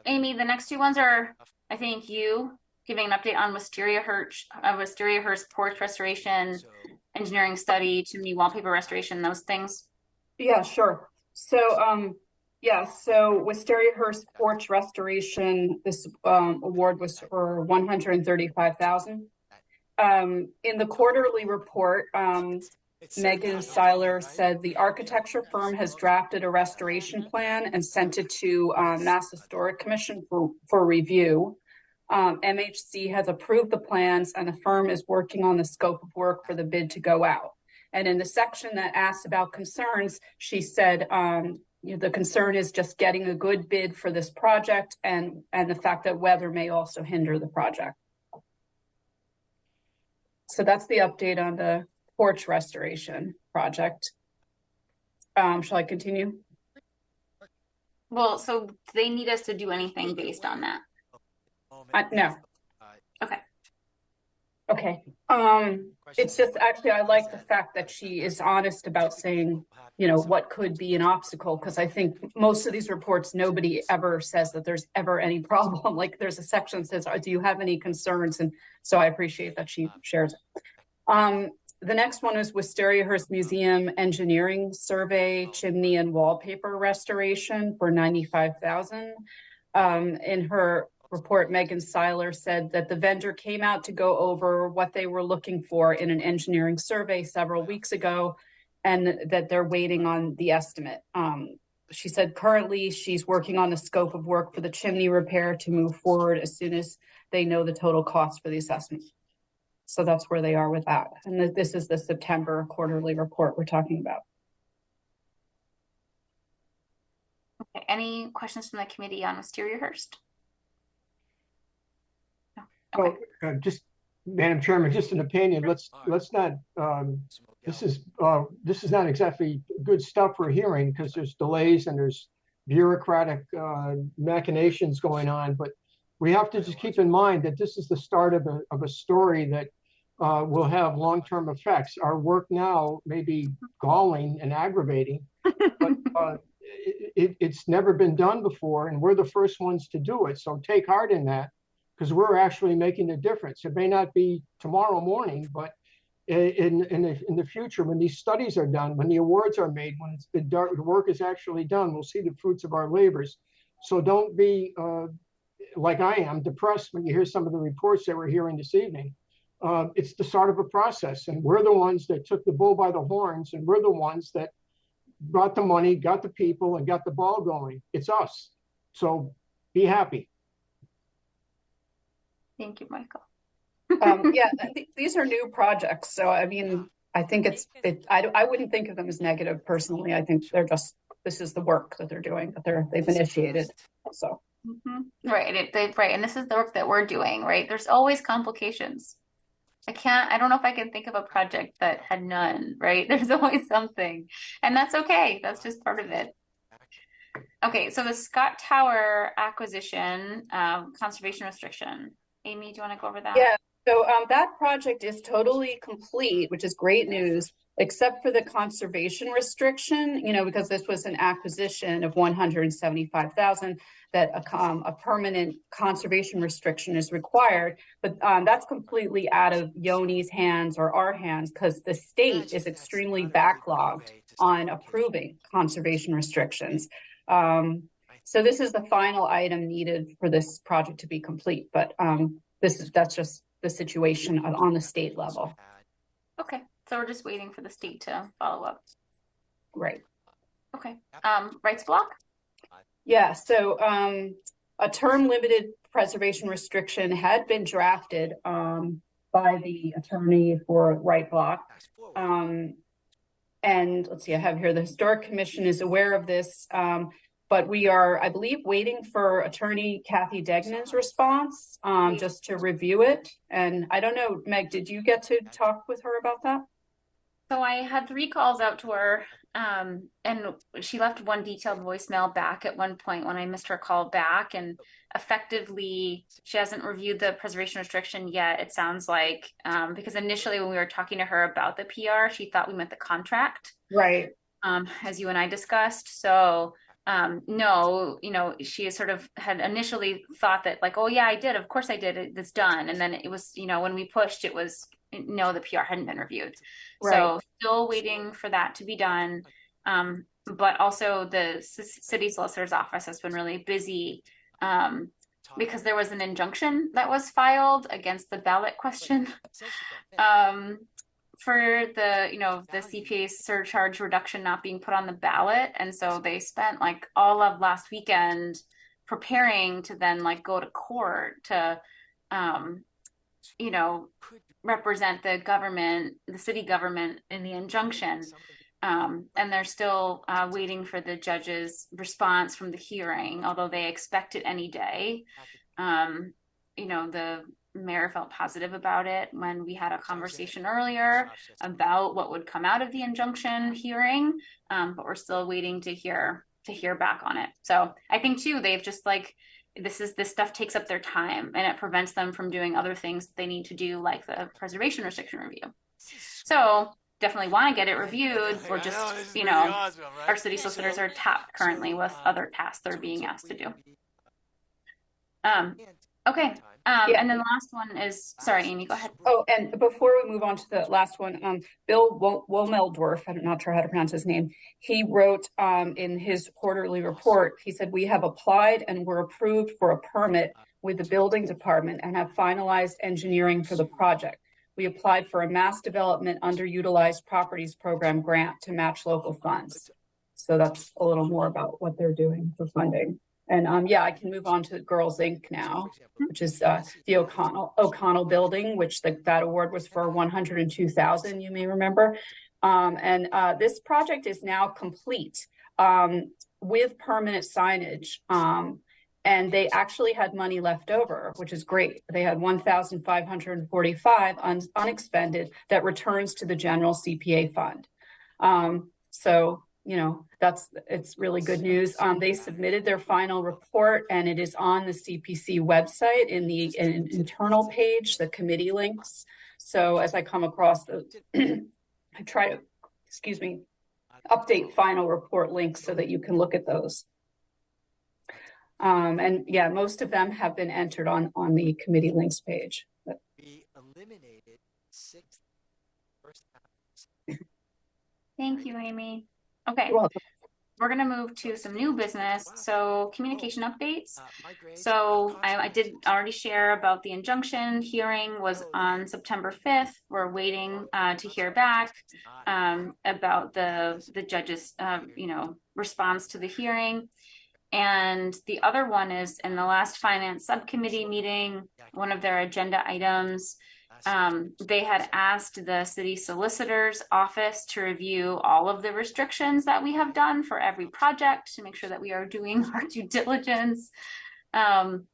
Amy, the next 2 ones are, I think, you giving an update on Wistariahurst porch restoration, engineering study, chimney wallpaper restoration, those things. Yeah, sure. So, so Wistariahurst porch restoration, this award was for $135,000. In the quarterly report, Megan Seiler said the architecture firm has drafted a restoration plan and sent it to Mass Historic Commission for review. MHC has approved the plans, and the firm is working on the scope of work for the bid to go out. And in the section that asked about concerns, she said the concern is just getting a good bid for this project, and the fact that weather may also hinder the project. So that's the update on the porch restoration project. Shall I continue? Well, so they need us to do anything based on that? No. Okay. Okay. It's just, actually, I like the fact that she is honest about saying, what could be an obstacle, because I think most of these reports, nobody ever says that there's ever any problem. Like, there's a section that says, do you have any concerns? And so I appreciate that she shares it. The next one is Wistariahurst Museum Engineering Survey, Chimney and Wallpaper Restoration for $95,000. In her report, Megan Seiler said that the vendor came out to go over what they were looking for in an engineering survey several weeks ago, and that they're waiting on the estimate. She said currently she's working on the scope of work for the chimney repair to move forward as soon as they know the total cost for the assessment. So that's where they are with that. And this is the September quarterly report we're talking about. Okay. Any questions from the committee on Wistariahurst? No. Okay. Well, just, Madam Chairman, just an opinion. Let's not. This is not exactly good stuff we're hearing, because there's delays and there's bureaucratic machinations going on. But we have to just keep in mind that this is the start of a story that will have long-term effects. Our work now may be galling and aggravating, but it's never been done before, and we're the first ones to do it. So take heart in that, because we're actually making a difference. It may not be tomorrow morning, but in the future, when these studies are done, when the awards are made, when the work is actually done, we'll see the fruits of our labors. So don't be like I am, depressed when you hear some of the reports that we're hearing this evening. It's the start of a process, and we're the ones that took the bull by the horns, and we're the ones that brought the money, got the people, and got the ball going. It's us. So be happy. Thank you, Michael. These are new projects. So, I mean, I think I wouldn't think of them as negative personally. I think this is the work that they're doing, that they've initiated. So. Mm-hmm. Right. Right. And this is the work that we're doing, right? There's always complications. I don't know if I can think of a project that had none, right? There's always something, and that's okay. That's just part of it. Okay, so the Scott Tower acquisition, conservation restriction. Amy, do you want to go over that? Yeah, so that project is totally complete, which is great news, except for the conservation restriction, you know, because this was an acquisition of 175,000 that a permanent conservation restriction is required. But that's completely out of Yoni's hands or our hands because the state is extremely backlogged on approving conservation restrictions. So this is the final item needed for this project to be complete, but that's just the situation on the state level. Okay, so we're just waiting for the state to follow up. Right. Okay. Wright Block? Yeah, so a term limited preservation restriction had been drafted by the attorney for Wright Block. And let's see, I have here the Historic Commission is aware of this, but we are, I believe, waiting for attorney Kathy Degnan's response just to review it. And I don't know, Meg, did you get to talk with her about that? So I had 3 calls out to her, and she left one detailed voicemail back at one point when I missed her call back, and effectively she hasn't reviewed the preservation restriction yet, it sounds like, because initially when we were talking to her about the PR, she thought we meant the contract. Right. As you and I discussed. So no, you know, she sort of had initially thought that like, oh yeah, I did. Of course I did. It's done. And then it was, you know, when we pushed, it was, no, the PR hadn't been reviewed. Right. So still waiting for that to be done. But also the city solicitor's office has been really busy because there was an injunction that was filed against the ballot question for the, you know, the CPA surcharge reduction not being put on the ballot. And so they spent like all of last weekend preparing to then like go to court to, you know, represent the government, the city government in the injunction. And they're still waiting for the judge's response from the hearing, although they expect it any day. You know, the mayor felt positive about it when we had a conversation earlier about what would come out of the injunction hearing, but we're still waiting to hear back on it. So I think too, they've just like, this stuff takes up their time and it prevents them from doing other things that they need to do, like the preservation restriction review. So definitely want to get it reviewed. We're just, you know, our city solicitors are tapped currently with other tasks they're being asked to do. Okay. Yeah. And then the last one is, sorry, Amy, go ahead. Oh, and before we move on to the last one, Bill Womeldorf, I'm not sure how to pronounce his name. He wrote in his quarterly report, he said, we have applied and were approved for a permit with the building department and have finalized engineering for the project. We applied for a mass development underutilized properties program grant to match local funds. So that's a little more about what they're doing for funding. And yeah, I can move on to Girls Inc. now, which is the O'Connell building, which that award was for $102,000, you may remember. And this project is now complete with permanent signage. And they actually had money left over, which is great. They had $1,545 unexpended that returns to the general CPA fund. So, you know, it's really good news. They submitted their final report and it is on the CPC website in the internal page, the committee links. So as I come across the, I try to, update final report links so that you can look at those. And yeah, most of them have been entered on the committee links page. We eliminated 6 first. Thank you, Amy. Okay, we're going to move to some new business. So communication updates. So I did already share about the injunction hearing was on September 5th. We're waiting to hear back about the judge's, you know, response to the hearing. And the other one is in the last finance subcommittee meeting, one of their agenda items, they had asked the city solicitor's office to review all of the restrictions that we have done for every project to make sure that we are doing our due diligence. And,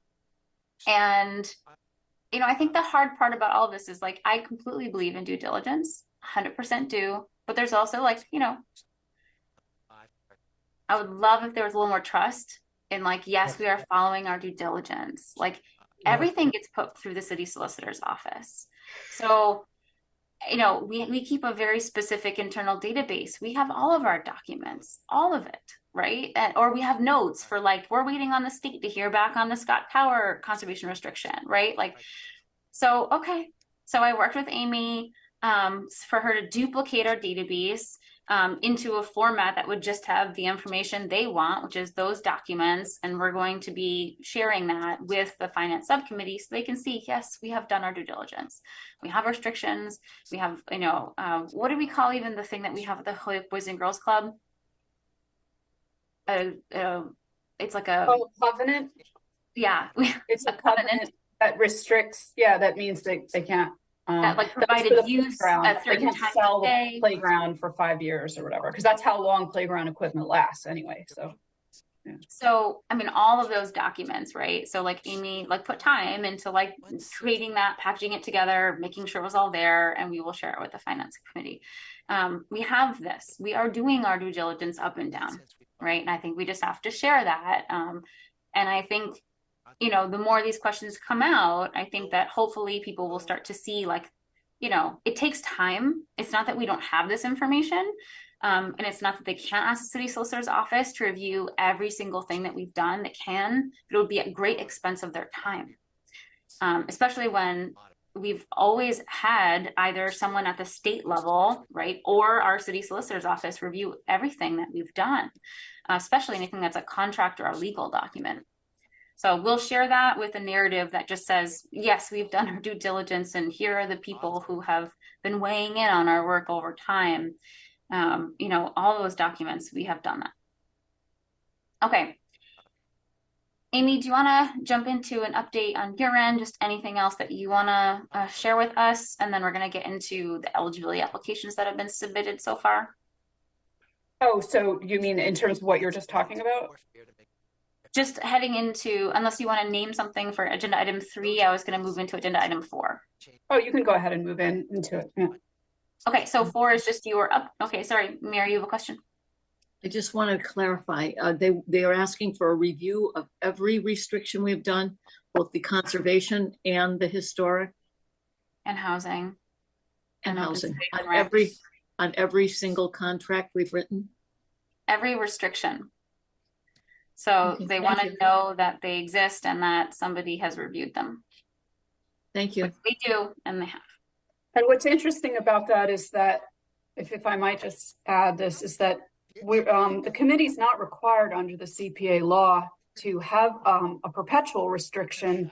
you know, I think the hard part about all of this is like, I completely believe in due diligence, 100% do, but there's also like, you know, I would love if there was a little more trust in like, yes, we are following our due diligence. Like everything gets put through the city solicitor's office. So, you know, we keep a very specific internal database. We have all of our documents, all of it, right? Or we have notes for like, we're waiting on the state to hear back on the Scott Tower conservation restriction, right? Like, so, okay. So I worked with Amy for her to duplicate our database into a format that would just have the information they want, which is those documents. And we're going to be sharing that with the finance subcommittee so they can see, yes, we have done our due diligence. We have restrictions. We have, you know, what do we call even the thing that we have at the Holyoke Boys and Girls Club? It's like a covenant. Yeah, it's a covenant that restricts. Yeah, that means they can't. That like provided use at they certain can't times sell of day. the playground for 5 years or whatever, because that's how long playground equipment lasts anyway. So, yeah. So I mean, all of those documents, right? So like Amy, like put time into like creating that, packaging it together, making sure it was all there, and we will share it with the finance committee. We have this. We are doing our due diligence up and down, right? And I think we just have to share that. And I think, you know, the more these questions come out, I think that hopefully people will start to see like, you know, it takes time. It's not that we don't have this information. And it's not that they can't ask the city solicitor's office to review every single thing that we've done. That can, but it would be at great expense of their time. Especially when we've always had either someone at the state level, right, or our city solicitor's office review everything that we've done, especially anything that's a contract or a legal document. So we'll share that with a narrative that just says, yes, we've done our due diligence, and here are the people who have been weighing in on our work over time. You know, all those documents, we have done that. Okay. Amy, do you want to jump into an update on your end? Just anything else that you want to share with us? And then we're going to get into the eligibility applications that have been submitted so far. Oh, so you mean in terms of what you're just talking about? Just heading into, unless you want to name something for agenda item 3, I was going to move into agenda item 4. Oh, you can go ahead and move into it. Yeah. Okay, so 4 is just your up. Okay, sorry, Mary, you have a question? I just want to clarify. They are asking for a review of every restriction we've done, both the conservation and the historic and housing and housing on and every single contract we've written. Every restriction. So Okay, they want to know that they exist and that somebody has reviewed them. Thank you. Which they do, and they have. And what's interesting about that is that, if I might just add this, is that the committee is not required under the CPA law to have a perpetual restriction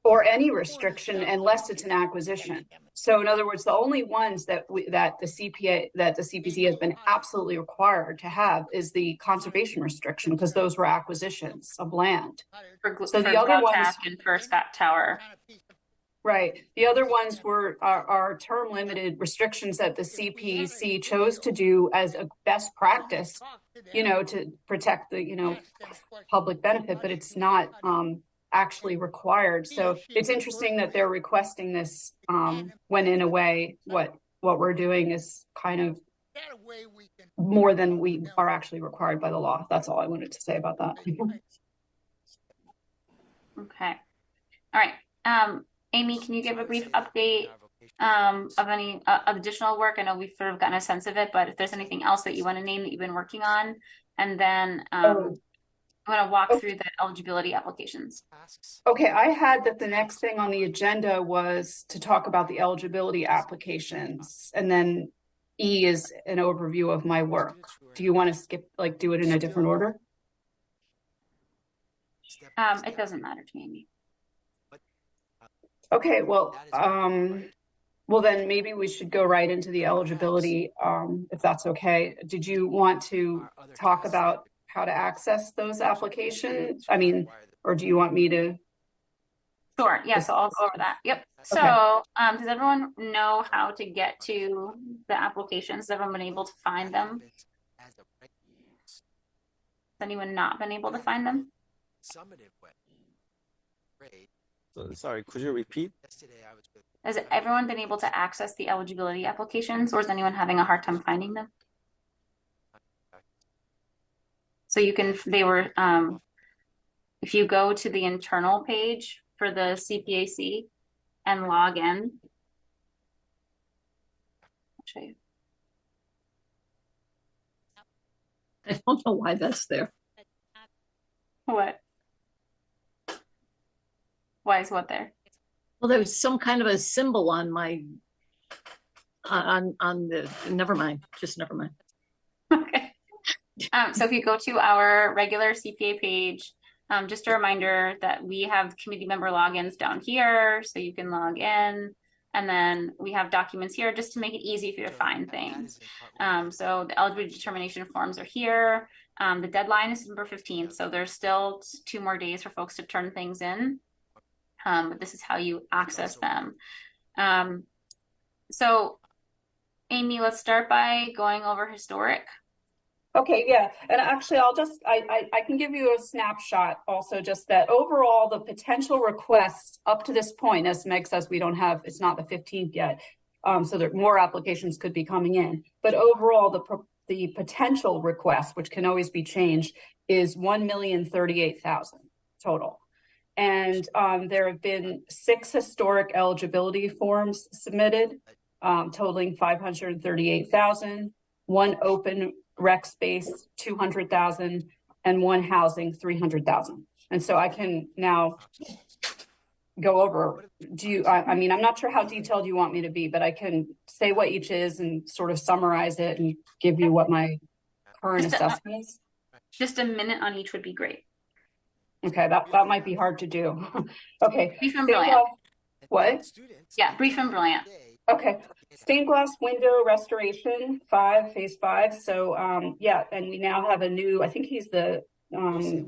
or any restriction unless it's an acquisition. So in other words, the only ones that the CPC has been absolutely required to have is the conservation restriction, because those were acquisitions of land. So the other ones and for Scott Tower. Right. The other ones are term limited restrictions that the CPC chose to do as a best practice, you know, to protect the, you know, public benefit, but it's not actually required. So it's interesting that they're requesting this when in a way what we're doing is kind of more than we are actually required by the law. That's all I wanted to say about that. Okay. All right. Amy, can you give a brief update of any additional work? I know we've sort of gotten a sense of it, but if there's anything else that you want to name that you've been working on, and then I'm going to walk through the eligibility applications. Okay, I had that the next thing on the agenda was to talk about the eligibility applications, and then E is an overview of my work. Do you want to do it in a different order? It doesn't matter to me, Amy. Okay, well, then maybe we should go right into the eligibility, if that's okay. Did you want to talk about how to access those applications? I mean, or do you want me to? Sure, yeah, so I'll go over that. Yep. So does everyone know how to get to the applications? Has everyone been able to find them? Has anyone not been able to find them? Sorry, could you repeat? Has everyone been able to access the eligibility applications, or is anyone having a hard time finding them? So you can, if you go to the internal page for the CPAC and log in, I'll show you. I don't know why that's there. What? Why is what there? Well, there was some kind of a symbol on my, on the, never mind, just never mind. Okay. So if you go to our regular CPA page, just a reminder that we have committee member logins down here, so you can log in. And then we have documents here just to make it easy for you to find things. So the eligibility determination forms are here. The deadline is December 15th, so there's still 2 more days for folks to turn things in. But this is how you access them. So Amy, let's start by going over historic. Okay, yeah, and actually I can give you a snapshot also, just that overall the potential requests up to this point, as Meg says, it's not the 15th yet, so there more applications could be coming in, but overall the potential request, which can always be changed, is 1,038,000 total. And there have been 6 historic eligibility forms submitted, totaling 538,000, 1 open rec space 200,000, and 1 housing 300,000. And so I can now go over. I mean, I'm not sure how detailed you want me to be, but I can say what each is and sort of summarize it and give you what my current assessment is. Just a minute on each would be great. Okay, that might be hard to do. Okay. Brief and brilliant. What? Yeah, brief and brilliant. Okay. Stained glass window restoration, phase 5. So yeah, and we now have a new, I think he's the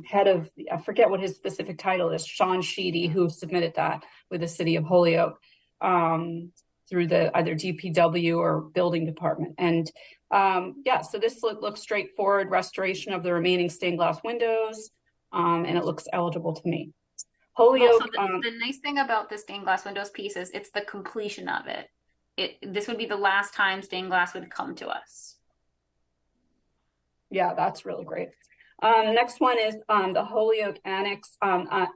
head of, I forget what his specific title is, Sean Sheedy, who submitted that with the city of Holyoke through the either DPW or building department. And yeah, so this looks straightforward, restoration of the remaining stained glass windows, and it looks eligible to me. Holyoke. Also, the nice thing about the stained glass windows piece is it's the completion of it. This would be the last time stained glass would come to us. Yeah, that's really great. Next one is the Holyoke Annex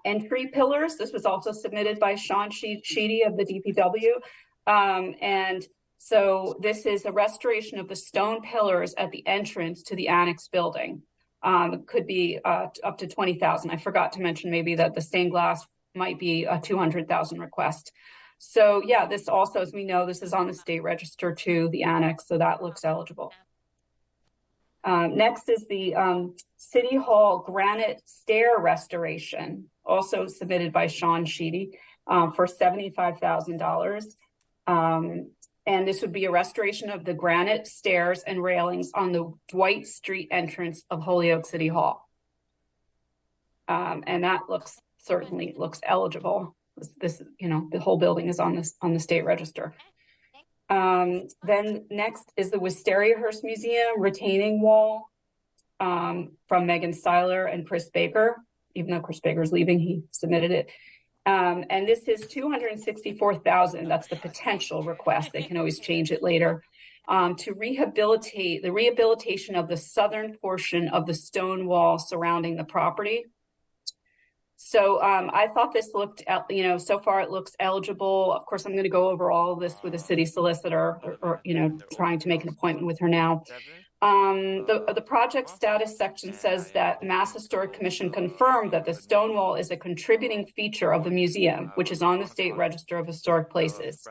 entry pillars. This was also submitted by Sean Sheedy of the DPW. And so this is a restoration of the stone pillars at the entrance to the annex building. It could be up to 20,000. I forgot to mention maybe that the stained glass might be a 200,000 request. So yeah, this also, as we know, this is on the state register too, the annex, so that looks eligible. Next is the City Hall granite stair restoration, also submitted by Sean Sheedy for $75,000. And this would be a restoration of the granite stairs and railings on the Dwight Street entrance of Holyoke City Hall. And that certainly looks eligible. This, you know, the whole building is on the state register. Then next is the Wistariahurst Museum retaining wall from Megan Seiler and Chris Baker. Even though Chris Baker's leaving, he submitted it. And this is $264,000. That's the potential request. They can always change it later. To rehabilitate the rehabilitation of the southern portion of the stone wall surrounding the property. So I thought this looked, you know, so far it looks eligible. Of course, I'm going to go over all of this with the city solicitor, or you know, trying to make an appointment with her now. The project status section says that Mass Historic Commission confirmed that the stone wall is a contributing feature of the museum, which is on the state register of historic places.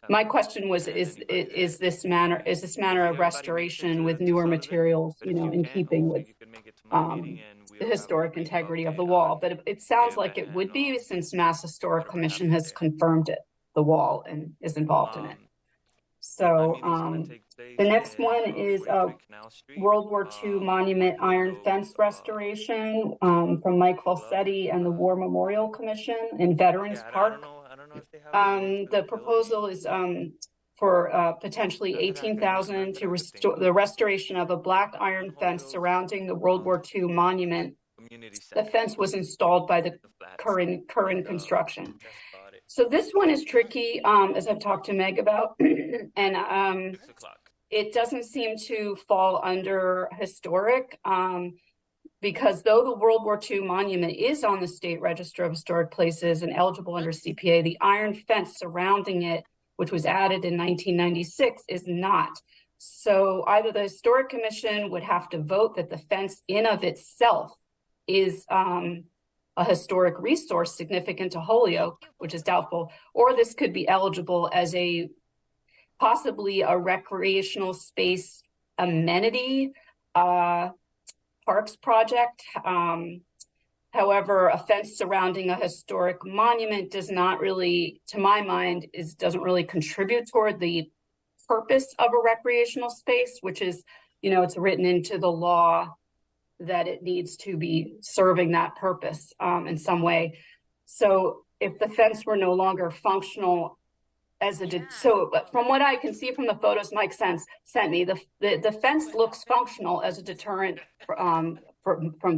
My question was: is this manner of restoration with newer materials, you know, in keeping with the historic integrity of the wall? But it sounds like it would be, since Mass Historic Commission has confirmed it, the wall, and is involved in it. So the next one is World War II monument iron fence restoration from Mike Falsetti and the War Memorial Commission in Veterans Park. The proposal is for potentially $18,000 to restore the restoration of a black iron fence surrounding the World War II monument. The fence was installed by the current construction. So this one is tricky, as I've talked to Meg about, and it doesn't seem to fall under historic, because though the World War II monument is on the State Register of Historic Places and eligible under CPA, the iron fence surrounding it, which was added in 1996, is not. So either the Historic Commission would have to vote that the fence in of itself is a historic resource significant to Holyoke, which is doubtful, or this could be eligible as a possibly a recreational space amenity parks project. However, a fence surrounding a historic monument does not really, to my mind, doesn't really contribute toward the purpose of a recreational space, which is, it's written into the law that it needs to be serving that purpose in some way. So if the fence were no longer functional as so from what I can see from the photos Mike sent me, the fence looks functional as a deterrent from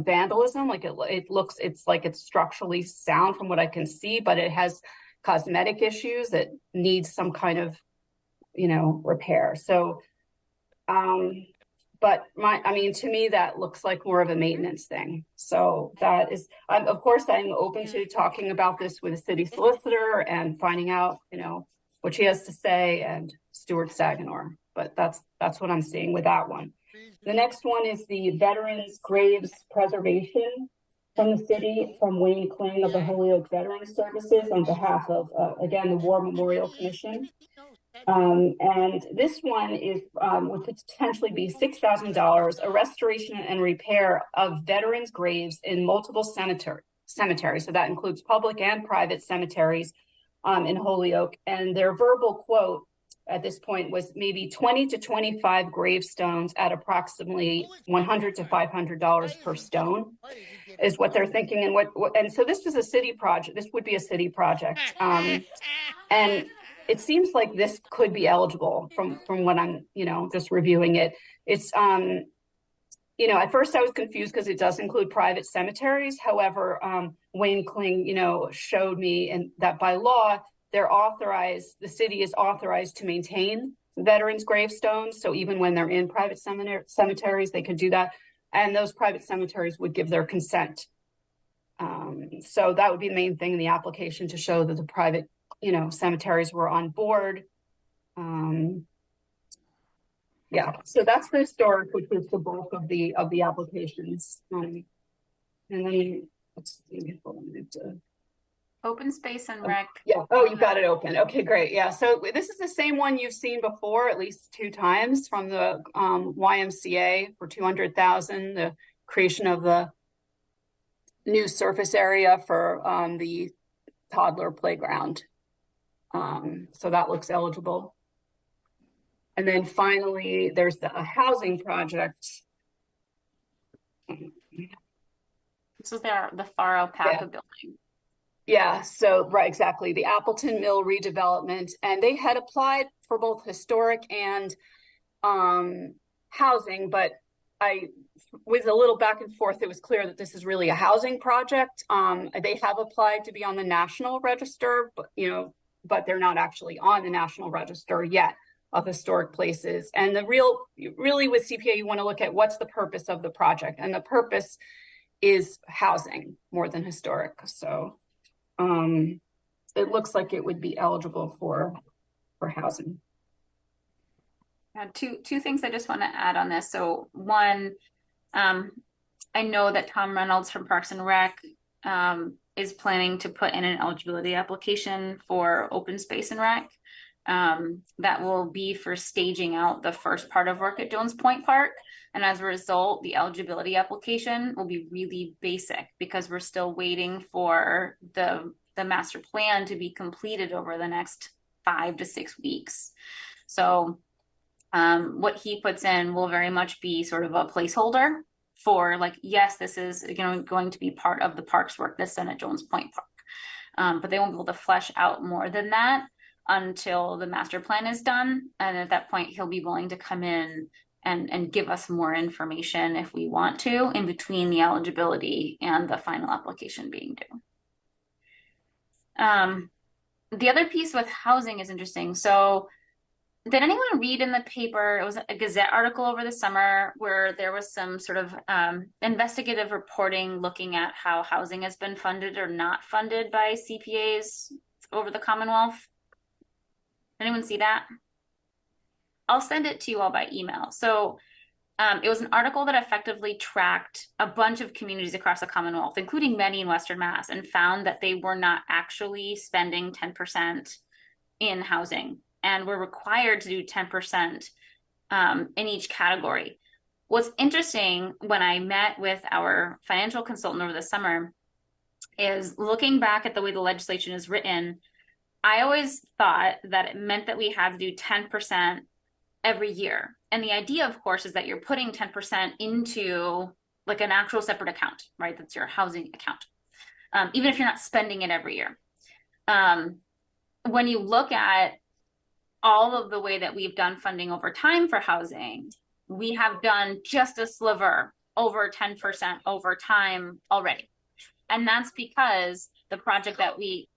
vandalism. Like it's like it's structurally sound from what I can see, but it has cosmetic issues that needs some kind of, repair. So, but to me, that looks like more of a maintenance thing. So that is, of course, I'm open to talking about this with the city solicitor and finding out, what she has to say, and Stuart Saganor. But that's what I'm seeing with that one. The next one is the Veterans Graves Preservation from the city, from Wayne Kling of the Holyoke Veterans Services on behalf of, again, the War Memorial Commission. And this one is would potentially be $6,000, a restoration and repair of veterans' graves in multiple cemeteries. So that includes public and private cemeteries in Holyoke. And their verbal quote at this point was maybe 20 to 25 gravestones at approximately $100 to $500 per stone is what they're thinking. And so this is a city project. This would be a city project. And it seems like this could be eligible from what I'm, just reviewing it. It's, at first I was confused because it does include private cemeteries. However, Wayne Kling, showed me that by law, the city is authorized to maintain veterans' gravestones. So even when they're in private cemeteries, they can do that. And those private cemeteries would give their consent. So that would be the main thing in the application, to show that the private cemeteries were on board. So that's the historic, which is the bulk of the applications. And then let's see, hold on a minute. Open space and rec. Yeah. Oh, you got it open. Okay, great. Yeah. So this is the same one you've seen before, at least 2 times, from the YMCA for $200,000. The creation of the new surface area for the toddler playground. So that looks eligible. And then finally, there's a housing project. This is the Far Alpaca building. Yeah, so right, exactly. The Appleton Mill redevelopment, and they had applied for both historic and housing, but with a little back and forth, it was clear that this is really a housing project. They have applied to be on the National Register, but they're not actually on the National Register yet of historic places. And really with CPA, you want to look at what's the purpose of the project, and the purpose is housing more than historic. So it looks like it would be eligible for housing. Two things I just want to add on this. So one, I know that Tom Reynolds from Parks and Rec is planning to put in an eligibility application for open space and rec. That will be for staging out the first part of work at Jones Point Park. And as a result, the eligibility application will be really basic, because we're still waiting for the master plan to be completed over the next 5 to 6 weeks. So what he puts in will very much be sort of a placeholder for, like, yes, this is going to be part of the parks work that's done at Jones Point Park. But they won't be able to flesh out more than that until the master plan is done. And at that point, he'll be willing to come in and give us more information if we want to, in between the eligibility and the final application being due. The other piece with housing is interesting. So did anyone read in the paper? It was a Gazette article over the summer where there was some sort of investigative reporting looking at how housing has been funded or not funded by CPAs over the Commonwealth. Anyone see that? I'll send it to you all by email. So it was an article that effectively tracked a bunch of communities across the Commonwealth, including many in Western Mass, and found that they were not actually spending 10% in housing and were required to do 10% in each category. What's interesting when I met with our financial consultant over the summer is looking back at the way the legislation is written, I always thought that it meant that we had to do 10% every year. And the idea, of course, is that you're putting 10% into like an actual separate account, right? That's your housing account, even if you're not spending it every year. When you look at all of the way that we've done funding over time for housing, we have done just a sliver over 10% over time already. And that's because the project that we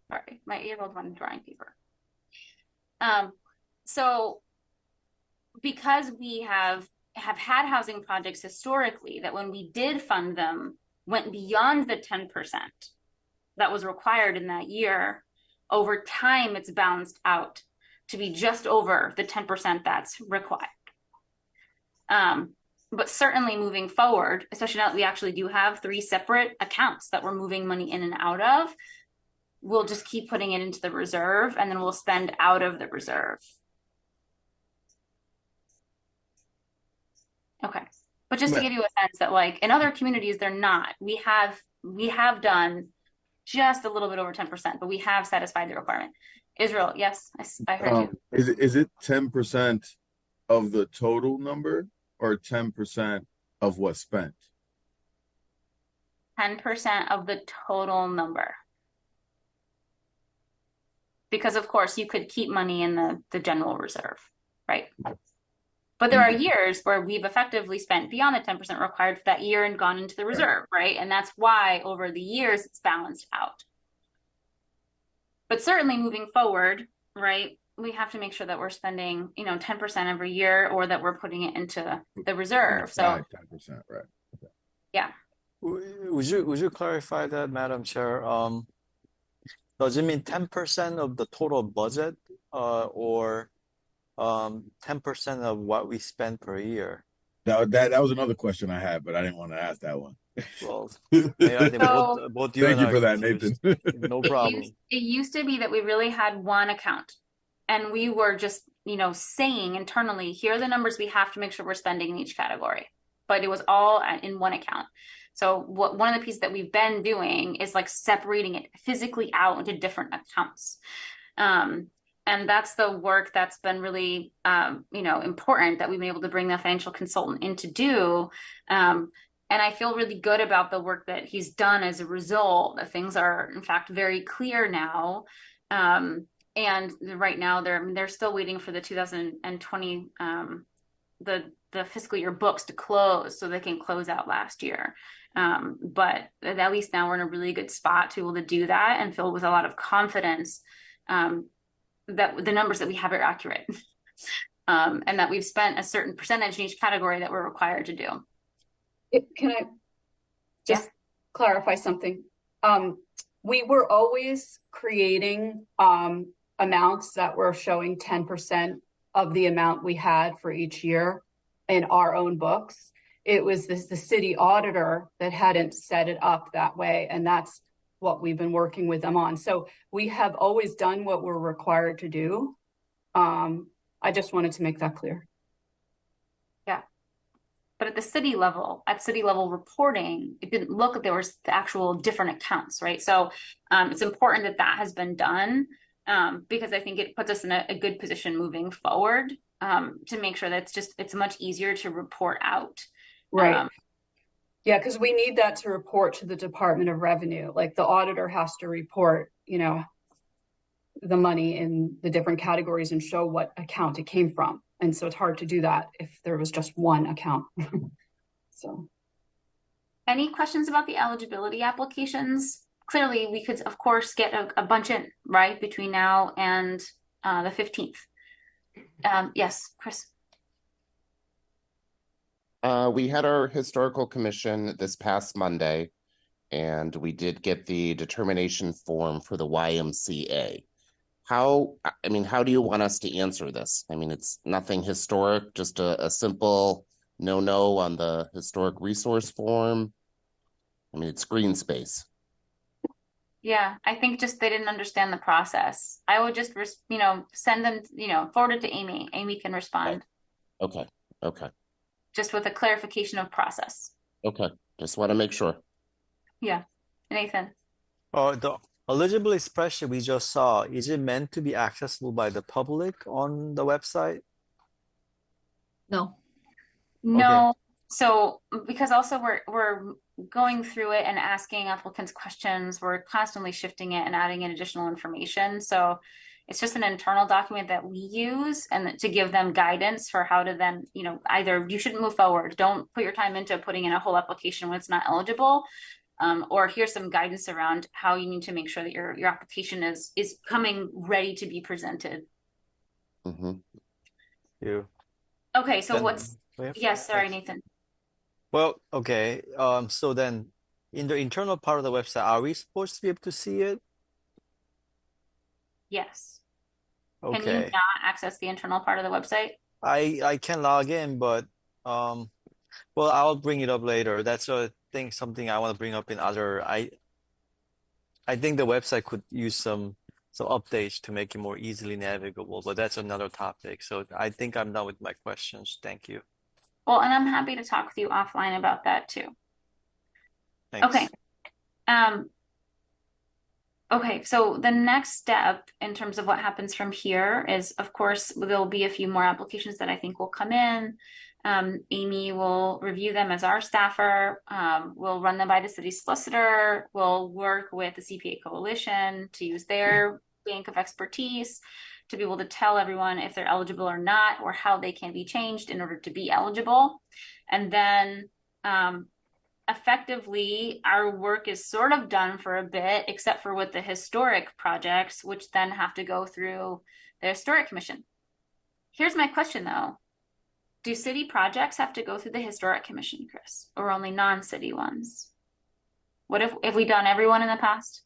sorry, my 8-year-old wanted drawing paper. So because we have had housing projects historically that when we did fund them went beyond the 10% that was required in that year, over time it's balanced out to be just over the 10% that's required. But certainly moving forward, especially now that we actually do have 3 separate accounts that we're moving money in and out of, we'll just keep putting it into the reserve and then we'll spend out of the reserve. Okay. But just to give you a sense that like in other communities, they're not. We have done just a little bit over 10%, but we have satisfied the requirement. Israel, yes, I heard you. Is it 10% of the total number or 10% of what's spent? 10% of the total number. Because of course you could keep money in the general reserve, right? But there are years where we've effectively spent beyond the 10% required for that year and gone into the reserve, right? And that's why over the years it's balanced out. But certainly moving forward, right, we have to make sure that we're spending, 10% every year or that we're putting it into the reserve. So 10%, right. Okay. Yeah. Would you clarify that, Madam Chair? Does it mean 10% of the total budget or 10% of what we spend per year? That was another question I had, but I didn't want to ask that one. Well, I think both you Thank and you I for that, confused. Nathan. No problem. It used to be that we really had one account and we were just, saying internally, here are the numbers we have to make sure we're spending in each category. But it was all in one account. So one of the pieces that we've been doing is like separating it physically out into different accounts. And that's the work that's been really, important that we've been able to bring the financial consultant in to do. And I feel really good about the work that he's done as a result. That things are, in fact, very clear now. And right now, they're still waiting for the 2020 the fiscal year books to close so they can close out last year. But at least now we're in a really good spot to be able to do that and feel with a lot of confidence that the numbers that we have are accurate and that we've spent a certain percentage in each category that we're required to do. Can I just clarify something? We were always creating amounts that were showing 10% of the amount we had for each year in our own books. It was the city auditor that hadn't set it up that way, and that's what we've been working with them on. So we have always done what we're required to do. I just wanted to make that clear. Yeah. But at city level reporting, it didn't look like there was the actual different accounts, right? So it's important that has been done because I think it puts us in a good position moving forward to make sure that it's much easier to report out. Right. Yeah, because we need that to report to the Department of Revenue. Like the auditor has to report, the money in the different categories and show what account it came from. And so it's hard to do that if there was just one account. So. Any questions about the eligibility applications? Clearly, we could, of course, get a bunch in, right, between now and the 15th. Yes, Chris. We had our historical commission this past Monday, and we did get the determination form for the YMCA. How do you want us to answer this? I mean, it's nothing historic, just a simple no on the historic resource form. I mean, it's green space. Yeah, I think just they didn't understand the process. I would just, send them, forward it to Amy. Amy can respond. Okay. Just with a clarification of process. Okay, just want to make sure. Yeah, Nathan. The eligibility spreadsheet we just saw, is it meant to be accessible by the public on the website? No. No. Okay. So because also we're going through it and asking applicants questions, we're constantly shifting it and adding in additional information. So it's just an internal document that we use and to give them guidance for how to then, either you shouldn't move forward. Don't put your time into putting in a whole application when it's not eligible. Or here's some guidance around how you need to make sure that your application is coming ready to be presented. Mm-hmm. Yeah. Okay, so yes, sorry, Nathan. Well, okay. So then in the internal part of the website, are we supposed to be able to see it? Yes. Okay. Can you not access the internal part of the website? I can log in, but well, I'll bring it up later. That's something I want to bring up in other. I think the website could use some updates to make it more easily navigable, but that's another topic. So I think I'm done with my questions. Thank you. Well, and I'm happy to talk with you offline about that too. Thanks. Okay. Okay, so the next step in terms of what happens from here is, of course, there'll be a few more applications that I think will come in. Amy will review them as our staffer. We'll run them by the city solicitor. We'll work with the CPA Coalition to use their bank of expertise to be able to tell everyone if they're eligible or not, or how they can be changed in order to be eligible. And then effectively, our work is sort of done for a bit, except for with the historic projects, which then have to go through the Historic Commission. Here's my question, though. Do city projects have to go through the Historic Commission, Chris, or only non-city ones? What if we done everyone in the past?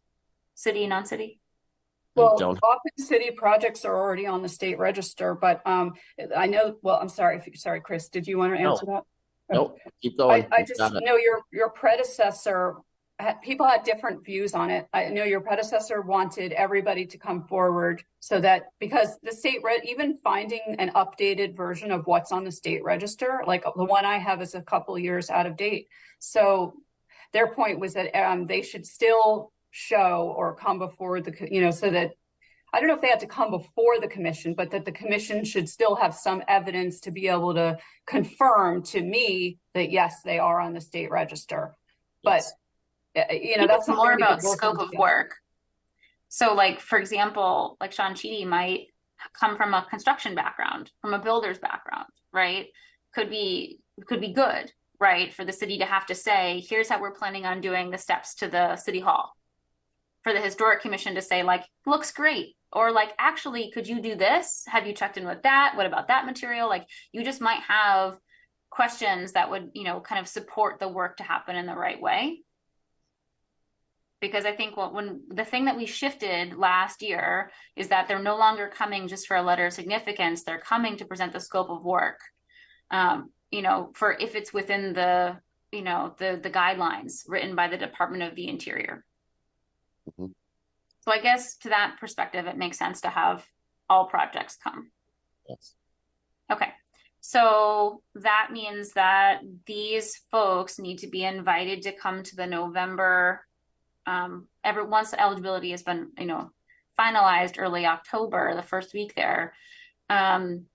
City, non-city? Well, often city projects are already on the state register, but I know, I'm sorry, Chris, did you want to answer that? No, keep going. I just know your predecessor, people had different views on it. I know your predecessor wanted everybody to come forward so that, because the state, even finding an updated version of what's on the state register, like the one I have is a couple years out of date. So their point was that they should still show or come before so that, I don't know if they had to come before the commission, but that the commission should still have some evidence to be able to confirm to me that, yes, they are on the state register. Yes. But, that's more about scope of work. So like, for example, like Sean Cheedy might come from a construction background, from a builder's background, right? Could be good, right? For the city to have to say, here's how we're planning on doing the steps to the city hall. For the Historic Commission to say, like, looks great. Or like, actually, could you do this? Have you checked in with that? What about that material? Like, you just might have questions that would, kind of support the work to happen in the right way. Because I think when the thing that we shifted last year is that they're no longer coming just for a letter of significance. They're coming to present the scope of work, for if it's within the guidelines written by the Department of the Interior. Mm-hmm. So I guess to that perspective, it makes sense to have all projects come. Yes. Okay. So that means that these folks need to be invited to come to the November, once the eligibility has been, finalized early October, the first week there, then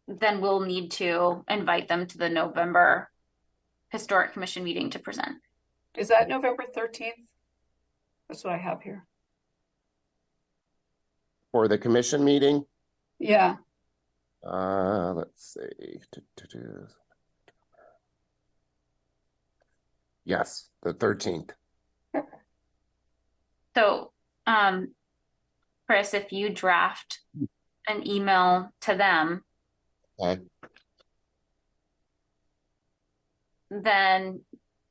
we'll need to invite them to the November Historic Commission meeting to present. Is that November 13th? That's what I have here. For the commission meeting? Yeah. Let's see. Yes, the 13th. So, Chris, if you draft an email to them, Okay. then,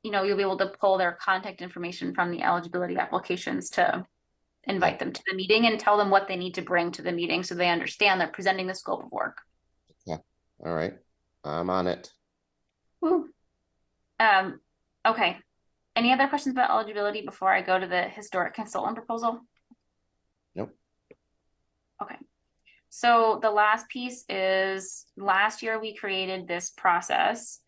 you'll be able to pull their contact information from the eligibility applications to invite them to the meeting and tell them what they need to bring to the meeting so they understand they're presenting the scope of work. Yeah. All right. I'm on it. Woo. Okay. Any other questions about eligibility before I go to the historic consultant proposal? Nope. Okay. So the last piece is last year we created this process,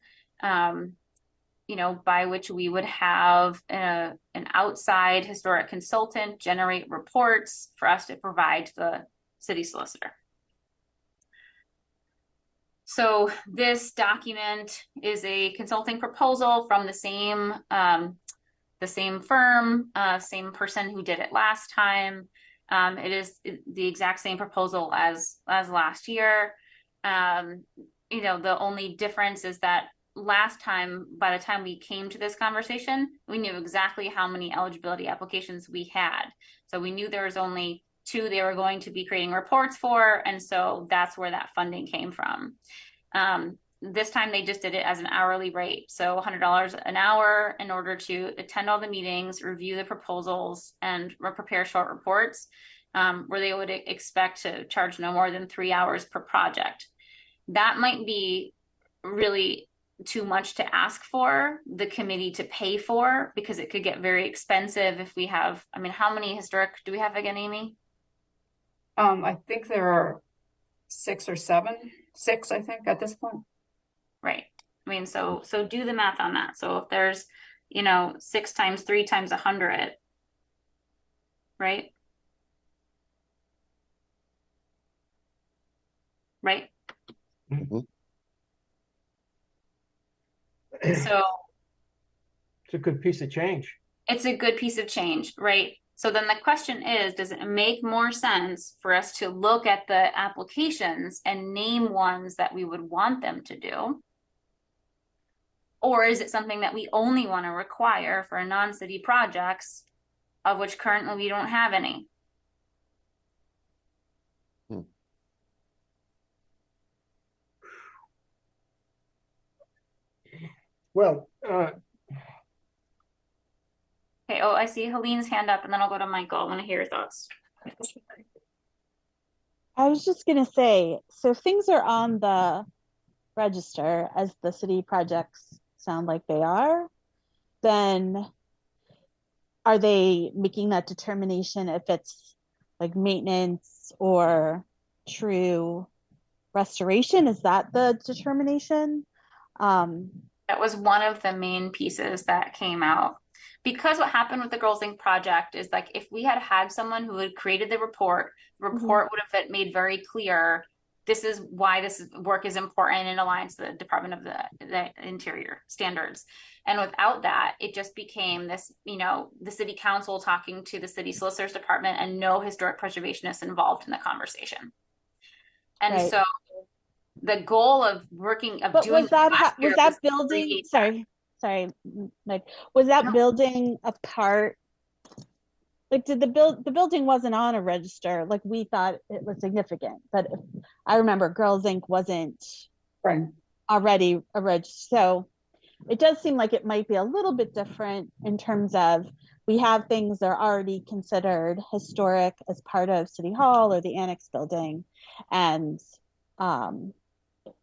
by which we would have an outside historic consultant generate reports for us to provide to the city solicitor. So this document is a consulting proposal from the same firm, same person who did it last time. It is the exact same proposal as last year. The only difference is that last time, by the time we came to this conversation, we knew exactly how many eligibility applications we had. So we knew there was only 2 they were going to be creating reports for, and so that's where that funding came from. This time they just did it as an hourly rate, so $100 an hour in order to attend all the meetings, review the proposals, and prepare short reports, where they would expect to charge no more than 3 hours per project. That might be really too much to ask for the committee to pay for, because it could get very expensive if we have, how many historic do we have again, Amy? I think there are 6 or 7, I think at this point. Right. So do the math on that. So if there's, 6 times 3 times 100, right? Right. Mm-hmm. So it's a good piece of change. It's a good piece of change, right? So then the question is, does it make more sense for us to look at the applications and name ones that we would want them to do? Or is it something that we only want to require for non-city projects, of which currently we don't have any? Well, Okay, I see Helene's hand up, and then I'll go to Michael. I want to hear your thoughts. I was just going to say, so things are on the register as the city projects sound like they are, then are they making that determination if it's like maintenance or true restoration? Is that the determination? That was one of the main pieces that came out. Because what happened with the Girls Inc. project is, like, if we had someone who had created the report would have made very clear, this is why this work is important and aligns to the Department of the Interior standards. And without that, it just became this, the city council talking to the city solicitor's department and no historic preservationists involved in the conversation. And so the goal of doing was that building, sorry, Mike, was that building a part, like, did the building wasn't on a register, like we thought it was significant, but I remember Girls Inc. wasn't already a register. So it does seem like it might be a little bit different in terms of we have things that are already considered historic as part of City Hall or the annex building, and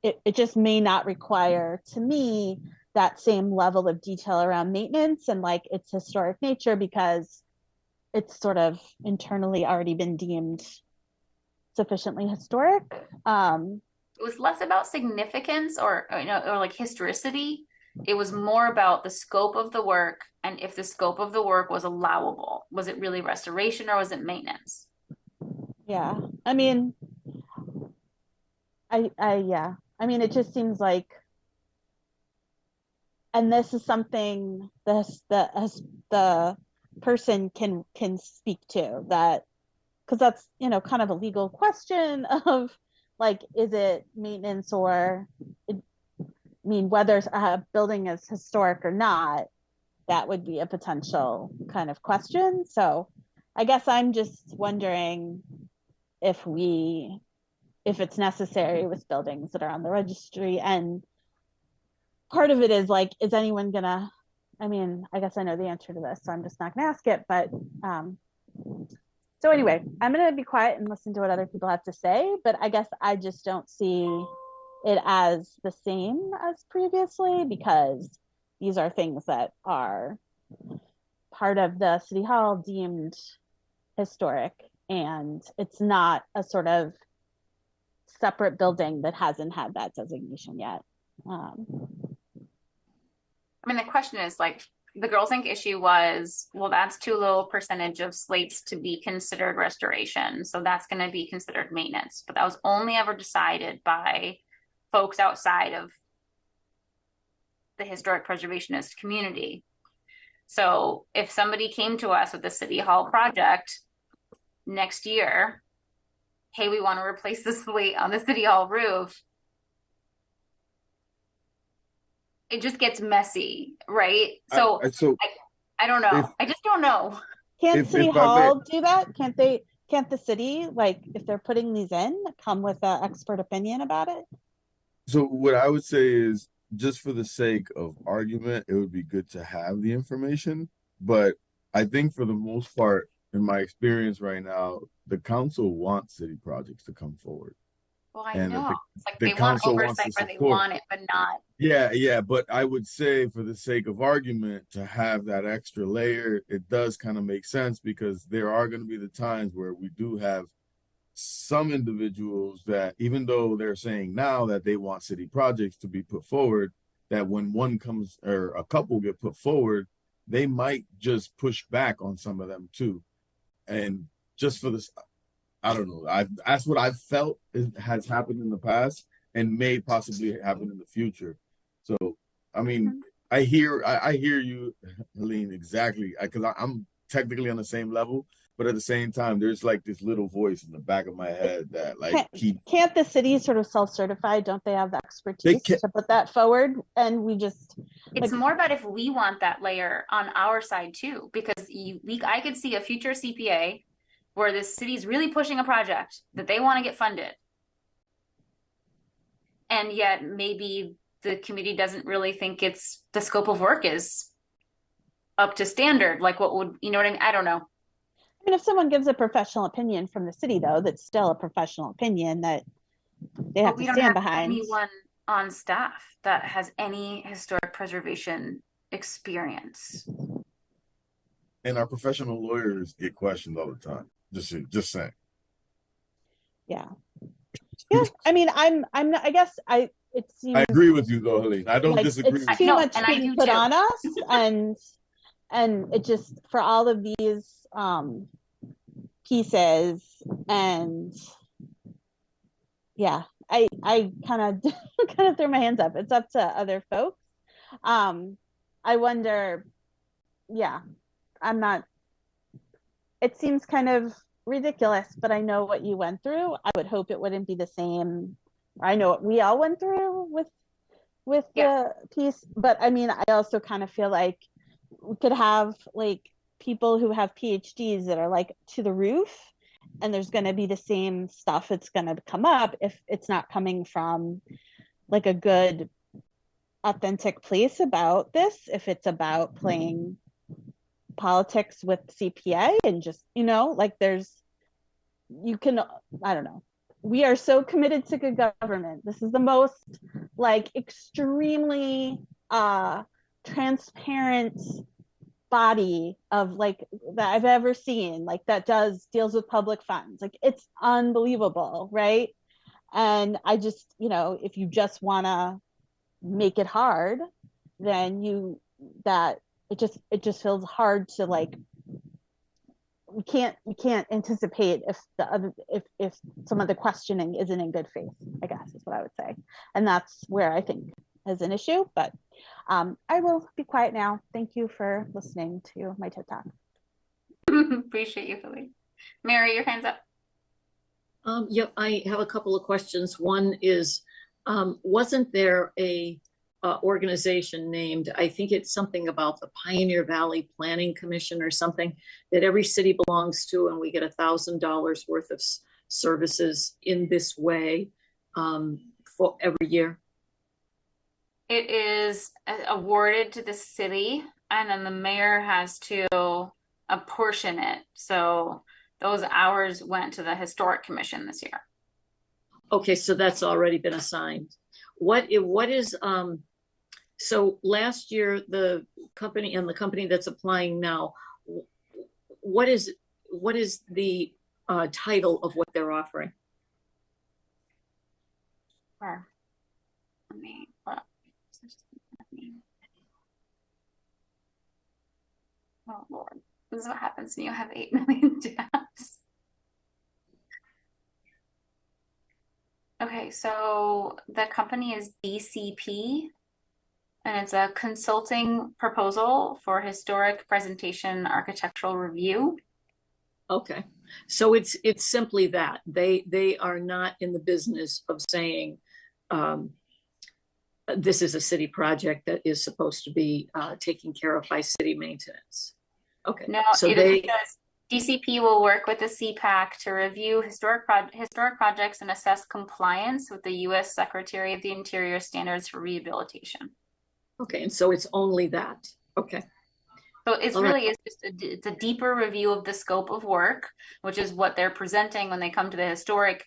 it just may not require, to me, that same level of detail around maintenance and like its historic nature, because it's sort of internally already been deemed sufficiently historic. It was less about significance or like historicity. It was more about the scope of the work, and if the scope of the work was allowable. Was it really restoration or was it maintenance? Yeah, I mean, it just seems like, and this is something the person can speak to, that because that's, kind of a legal question of like, is it maintenance or, whether a building is historic or not, that would be a potential kind of question. So I guess I'm just wondering if it's necessary with buildings that are on the registry. And part of it is like, is anyone gonna, I guess I know the answer to this, so I'm just not gonna ask it. But so anyway, I'm gonna be quiet and listen to what other people have to say, but I guess I just don't see it as the same as previously, because these are things that are part of the City Hall deemed historic, and it's not a sort of separate building that hasn't had that designation yet. The question is like, the Girls Inc. issue was, well, that's too low percentage of slates to be considered restoration, so that's going to be considered maintenance. But that was only ever decided by folks outside of the historic preservationist community. So if somebody came to us with the City Hall project next year, hey, we want to replace the slate on the City Hall roof, it just gets messy, right? So I don't know. I just don't know. Can't City Hall do that? Can't the city, like, if they're putting these in, come with an expert opinion about it? So what I would say is, just for the sake of argument, it would be good to have the information. But I think for the most part, in my experience right now, the council wants city projects to come forward. Well, I know. It's like they want oversight where they want it, but not. Yeah. But I would say, for the sake of argument, to have that extra layer, it does kind of make sense, because there are going to be the times where we do have some individuals that, even though they're saying now that they want city projects to be put forward, that when one comes or a couple get put forward, they might just push back on some of them too. And just for this, I don't know. That's what I've felt has happened in the past and may possibly happen in the future. So, I hear you, Helene, exactly, because I'm technically on the same level, but at the same time, there's like this little voice in the back of my head that like can't the city sort of self-certify? Don't they have the expertise to put that forward? And we just, it's more about if we want that layer on our side too, because I could see a future CPA where the city's really pushing a project that they want to get funded, and yet maybe the committee doesn't really think it's the scope of work is up to standard. Like, what would, you know what I mean? I don't know. If someone gives a professional opinion from the city, though, that's still a professional opinion that they have to stand behind. Anyone on staff that has any historic preservation experience. And our professional lawyers get questioned all the time. Just saying. Yeah. It seems, I agree with you though, Helene. I don't disagree. It's too much being put on us, and it just, for all of these pieces, and yeah, I kind of threw my hands up. It's up to other folks. I wonder, it seems kind of ridiculous, but I know what you went through. I would hope it wouldn't be the same. I know what we all went through with the piece, but I also kind of feel like we could have like people who have PhDs that are like to the roof, and there's going to be the same stuff that's going to come up if it's not coming from like a good, authentic place about this. If it's about playing politics with CPA and just, like I don't know. We are so committed to good government. This is the most like extremely transparent body of like that I've ever seen, like that deals with public funds. Like, it's unbelievable, right? And I just, if you just want to make it hard, then it just feels hard to like, we can't anticipate if some of the questioning isn't in good faith, I guess is what I would say. And that's where I think is an issue, but I will be quiet now. Thank you for listening to my TED Talk. Appreciate you, Philly. Mary, your hand's up. Yeah, I have a couple of questions. One is, wasn't there a organization named, I think it's something about the Pioneer Valley Planning Commission or something, that every city belongs to, and we get $1,000 worth of services in this way for every year? It is awarded to the city, and then the mayor has to apportion it. So those hours went to the Historic Commission this year. Okay, so that's already been assigned. What is, so last year, the company and the company that's applying now, what is the title of what they're offering? Where? Let me pull up. Oh Lord, this is what happens when you have 8 million tabs. Okay, so the company is DCP, and it's a consulting proposal for historic presentation architectural review. Okay, so it's simply that they are not in the business of saying this is a city project that is supposed to be taken care of by city maintenance. Okay, no, so it says DCP will work with the CPAC to review historic projects and assess compliance with the U.S. Secretary of the Interior standards for rehabilitation. Okay, and so it's only that. Okay. So it's really is just it's a deeper review of the scope of work, which is what they're presenting when they come to the historic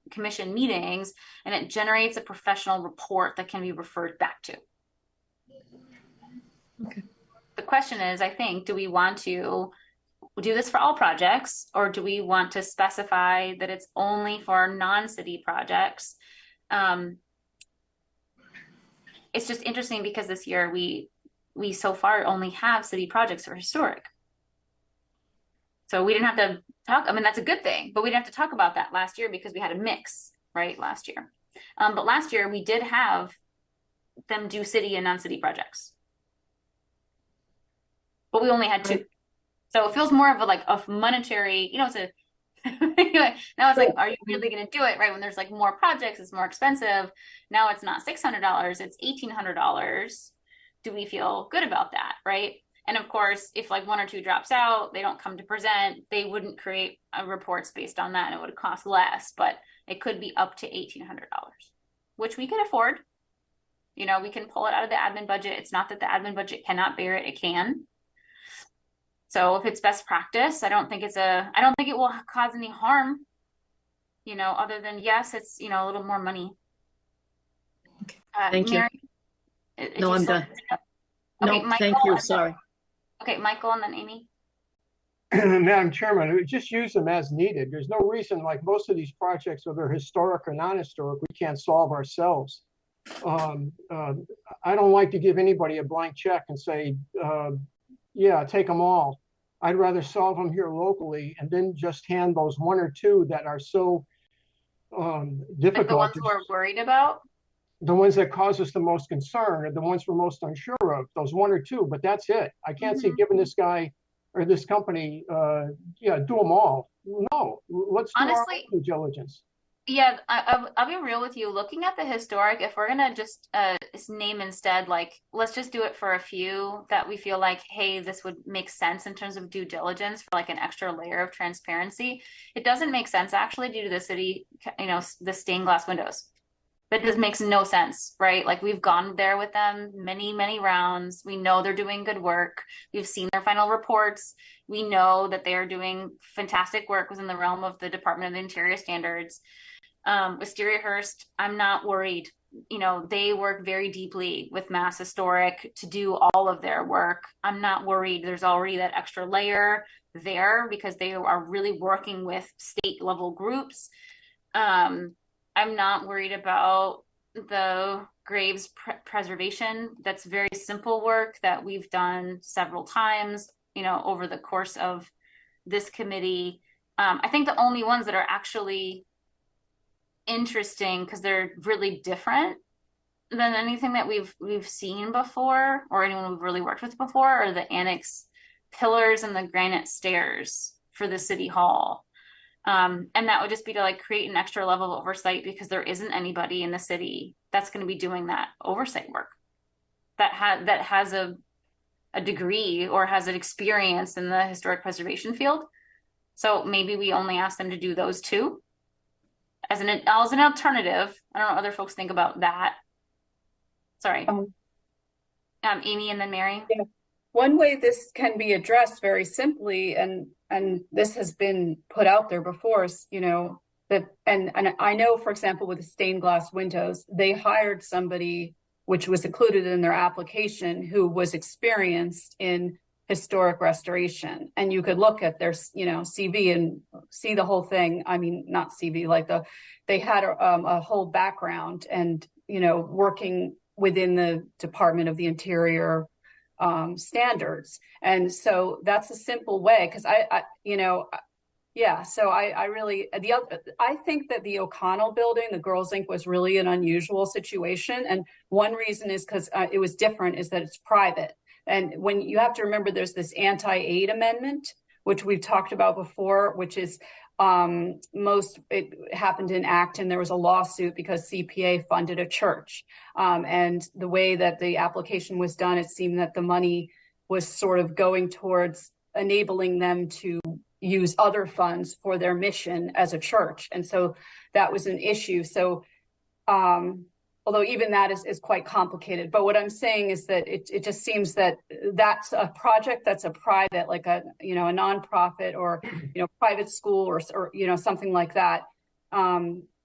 commission meetings, and it generates a professional report that can be referred back to. Okay. The question is, I think, do we want to do this for all projects, or do we want to specify that it's only for non-city projects? It's just interesting because this year we so far only have city projects for historic. So we didn't have to talk, I mean, that's a good thing, but we didn't have to talk about that last year because we had a mix, right, last year. But last year we did have them do city and non-city projects. But we only had 2. So it feels more of a monetary, it's a, now it's like, are you really going to do it, right? When there's more projects, it's more expensive. Now it's not $600, it's $1,800. Do we feel good about that, right? And of course, if 1 or 2 drops out, they don't come to present, they wouldn't create reports based on that, and it would cost less, but it could be up to $1,800, which we can afford. We can pull it out of the admin budget. It's not that the admin budget cannot bear it, it can. So if it's best practice, I don't think it will cause any harm, other than, yes, it's, a little more money. Okay. Thank Mary, you. No, I'm done. Okay, no, thank you. Sorry. Okay, Michael, and then Amy. Madam Chairman, just use them as needed. There's no reason, like most of these projects, whether historic or non-historic, we can't solve ourselves. I don't like to give anybody a blank check and say, yeah, take them all. I'd rather solve them here locally and then just hand those 1 or 2 that are so difficult. Like the ones we're worried about? The ones that cause us the most concern are the ones we're most unsure of, those 1 or 2, but that's it. I can't see giving this guy or this company, do them all. No, let's do our due diligence. Yeah, I'll be real with you. Looking at the historic, if we're gonna just name instead, let's just do it for a few that we feel like, hey, this would make sense in terms of due diligence for an extra layer of transparency. It doesn't make sense actually due to the city, the stained glass windows. That just makes no sense, right? We've gone there with them many, many rounds. We know they're doing good work. We've seen their final reports. We know that they are doing fantastic work within the realm of the Department of the Interior standards. Wistariahurst, I'm not worried. They work very deeply with Mass Historic to do all of their work. I'm not worried. There's already that extra layer there because they are really working with state level groups. I'm not worried about the graves preservation. That's very simple work that we've done several times, over the course of this committee. I think the only ones that are actually interesting because they're really different than anything that we've seen before or anyone we've really worked with before are the annex pillars and the granite stairs for the city hall. And that would just be to like create an extra level of oversight because there isn't anybody in the city that's going to be doing that oversight work that has a degree or has an experience in the historic preservation field. So maybe we only ask them to do those two as an alternative. I don't know what other folks think about that. Sorry. Amy and then Mary. Yeah. One way this can be addressed very simply, and this has been put out there before, is, you know, that, and I know, for example, with the stained glass windows, they hired somebody, which was included in their application, who was experienced in historic restoration. And you could look at their, you know, CV and see the whole thing. I mean, not CV, like they had a whole background and, you know, working within the Department of the Interior standards. And so that's a simple way, because I think that the O'Connell building, the Girls Inc., was really an unusual situation. And one reason is because it was different, is that it's private. And when you have to remember, there's this anti-aid amendment, which we've talked about before, which is it happened in Acton. There was a lawsuit because CPA funded a church. And the way that the application was done, it seemed that the money was sort of going towards enabling them to use other funds for their mission as a church. And so that was an issue. So although even that is quite complicated. But what I'm saying is that it just seems that that's a project that's a private, like a nonprofit or, private school or something like that.